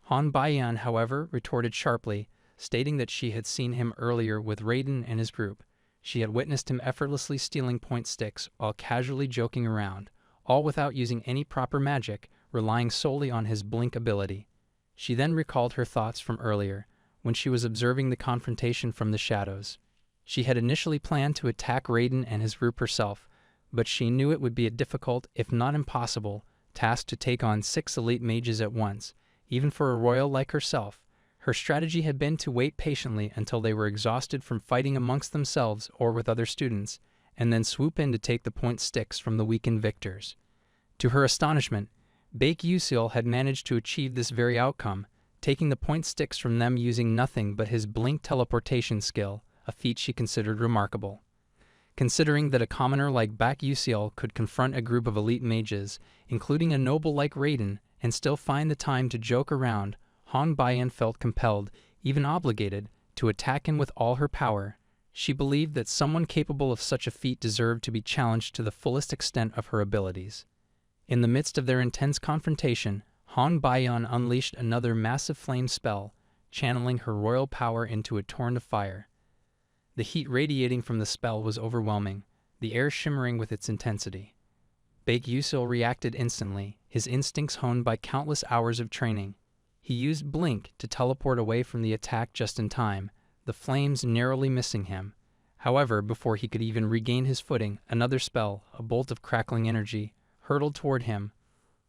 Han Bayan, however, retorted sharply, stating that she had seen him earlier with Raiden and his group. She had witnessed him effortlessly stealing point sticks while casually joking around, all without using any proper magic, relying solely on his Blink ability. She then recalled her thoughts from earlier, when she was observing the confrontation from the shadows. She had initially planned to attack Raiden and his group herself, but she knew it would be a difficult, if not impossible, task to take on 6 elite mages at once, even for a royal like herself. Her strategy had been to wait patiently until they were exhausted from fighting amongst themselves or with other students, and then swoop in to take the point sticks from the weakened victors. To her astonishment, Baek Yusil had managed to achieve this very outcome, taking the point sticks from them using nothing but his Blink teleportation skill, a feat she considered remarkable. Considering that a commoner like Baek Yusil could confront a group of elite mages, including a noble like Raiden, and still find the time to joke around, Han Bayan felt compelled, even obligated, to attack him with all her power. She believed that someone capable of such a feat deserved to be challenged to the fullest extent of her abilities. In the midst of their intense confrontation, Han Bayan unleashed another massive flame spell, channeling her royal power into a torrent of fire. The heat radiating from the spell was overwhelming, the air shimmering with its intensity. Baek Yusil reacted instantly, his instincts honed by countless hours of training. He used Blink to teleport away from the attack just in time, the flames narrowly missing him. However, before he could even regain his footing, another spell, a bolt of crackling energy, hurtled toward him,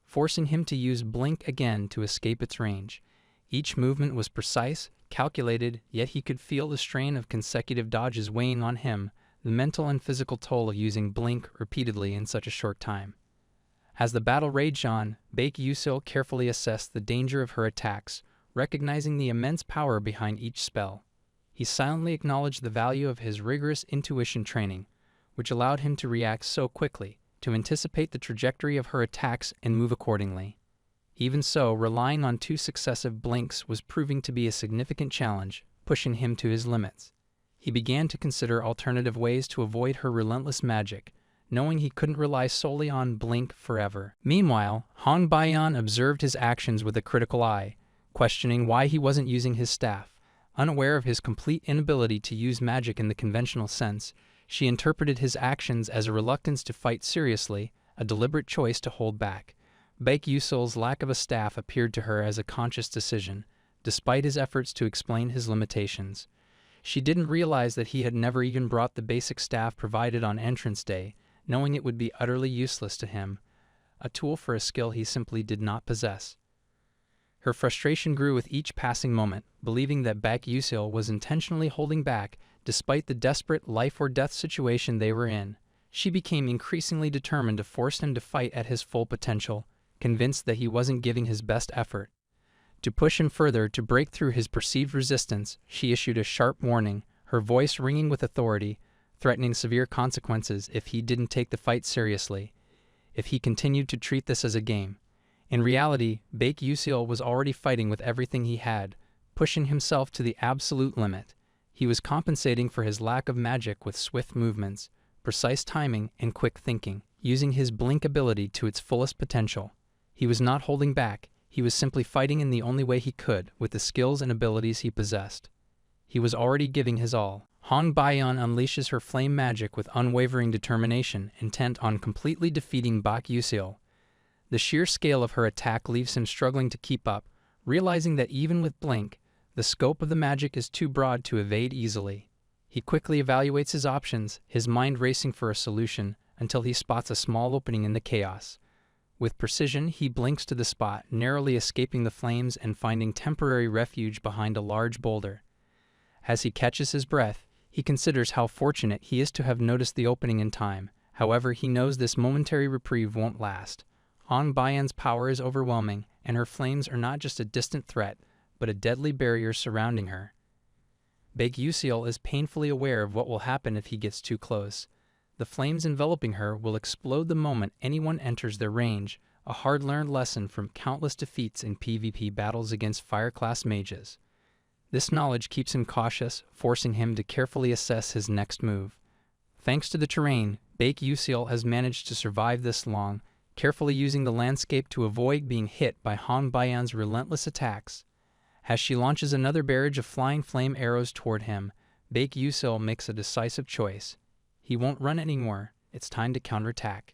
forcing him to use Blink again to escape its range. Each movement was precise, calculated, yet he could feel the strain of consecutive dodges weighing on him, the mental and physical toll of using Blink repeatedly in such a short time. As the battle raged on, Baek Yusil carefully assessed the danger of her attacks, recognizing the immense power behind each spell. He silently acknowledged the value of his rigorous intuition training, which allowed him to react so quickly, to anticipate the trajectory of her attacks and move accordingly. Even so, relying on 2 successive blinks was proving to be a significant challenge, pushing him to his limits. He began to consider alternative ways to avoid her relentless magic, knowing he couldn't rely solely on Blink forever. Meanwhile, Hong Baiyan observed his actions with a critical eye, questioning why he wasn't using his staff. Unaware of his complete inability to use magic in the conventional sense, she interpreted his actions as a reluctance to fight seriously, a deliberate choice to hold back. Baek Yusil's lack of a staff appeared to her as a conscious decision, despite his efforts to explain his limitations. She didn't realize that he had never even brought the basic staff provided on entrance day, knowing it would be utterly useless to him, a tool for a skill he simply did not possess. Her frustration grew with each passing moment, believing that Baek Yusil was intentionally holding back despite the desperate life-or-death situation they were in. She became increasingly determined to force him to fight at his full potential, convinced that he wasn't giving his best effort. To push him further, to break through his perceived resistance, she issued a sharp warning, her voice ringing with authority, threatening severe consequences if he didn't take the fight seriously, if he continued to treat this as a game. In reality, Baek Yusil was already fighting with everything he had, pushing himself to the absolute limit. He was compensating for his lack of magic with swift movements, precise timing, and quick thinking, using his Blink ability to its fullest potential. He was not holding back, he was simply fighting in the only way he could, with the skills and abilities he possessed. He was already giving his all. Hong Baiyan unleashes her flame magic with unwavering determination, intent on completely defeating Baek Yusil. The sheer scale of her attack leaves him struggling to keep up, realizing that even with Blink, the scope of the magic is too broad to evade easily. He quickly evaluates his options, his mind racing for a solution, until he spots a small opening in the chaos. With precision, he blinks to the spot, narrowly escaping the flames and finding temporary refuge behind a large boulder. As he catches his breath, he considers how fortunate he is to have noticed the opening in time. However, he knows this momentary reprieve won't last. Hong Baiyan's power is overwhelming, and her flames are not just a distant threat, but a deadly barrier surrounding her. Baek Yusil is painfully aware of what will happen if he gets too close. The flames enveloping her will explode the moment anyone enters their range, a hard-learned lesson from countless defeats in PvP battles against fire-class mages. This knowledge keeps him cautious, forcing him to carefully assess his next move. Thanks to the terrain, Baek Yusil has managed to survive this long, carefully using the landscape to avoid being hit by Hong Baiyan's relentless attacks. As she launches another barrage of flying flame arrows toward him, Baek Yusil makes a decisive choice. He won't run anymore, it's time to counterattack.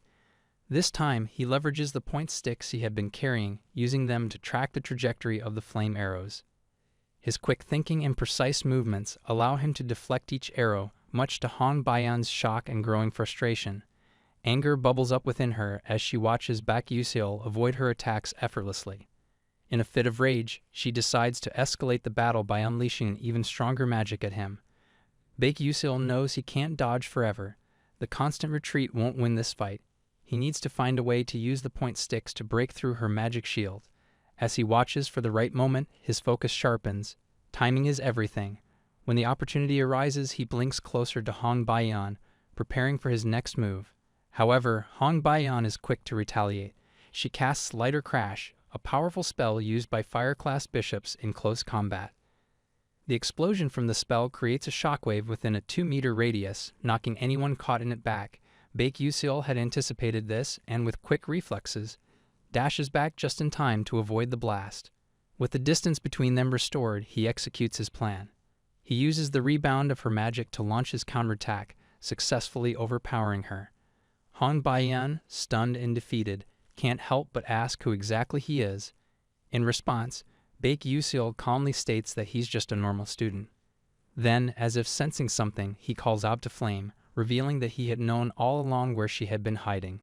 This time, he leverages the point sticks he had been carrying, using them to track the trajectory of the flame arrows. His quick thinking and precise movements allow him to deflect each arrow, much to Hong Baiyan's shock and growing frustration. Anger bubbles up within her as she watches Baek Yusil avoid her attacks effortlessly. In a fit of rage, she decides to escalate the battle by unleashing an even stronger magic at him. Baek Yusil knows he can't dodge forever. The constant retreat won't win this fight. He needs to find a way to use the point sticks to break through her magic shield. As he watches for the right moment, his focus sharpens. Timing is everything. When the opportunity arises, he blinks closer to Hong Baiyan, preparing for his next move. However, Hong Baiyan is quick to retaliate. She casts Lighter Crash, a powerful spell used by fire-class bishops in close combat. The explosion from the spell creates a shockwave within a 2-meter radius, knocking anyone caught in it back. Baek Yusil had anticipated this, and with quick reflexes, dashes back just in time to avoid the blast. With the distance between them restored, he executes his plan. He uses the rebound of her magic to launch his counterattack, successfully overpowering her. Han Baiyan, stunned and defeated, can't help but ask who exactly he is. In response, Baek Yusil calmly states that he's just a normal student. Then, as if sensing something, he calls out to Flame, revealing that he had known all along where she had been hiding.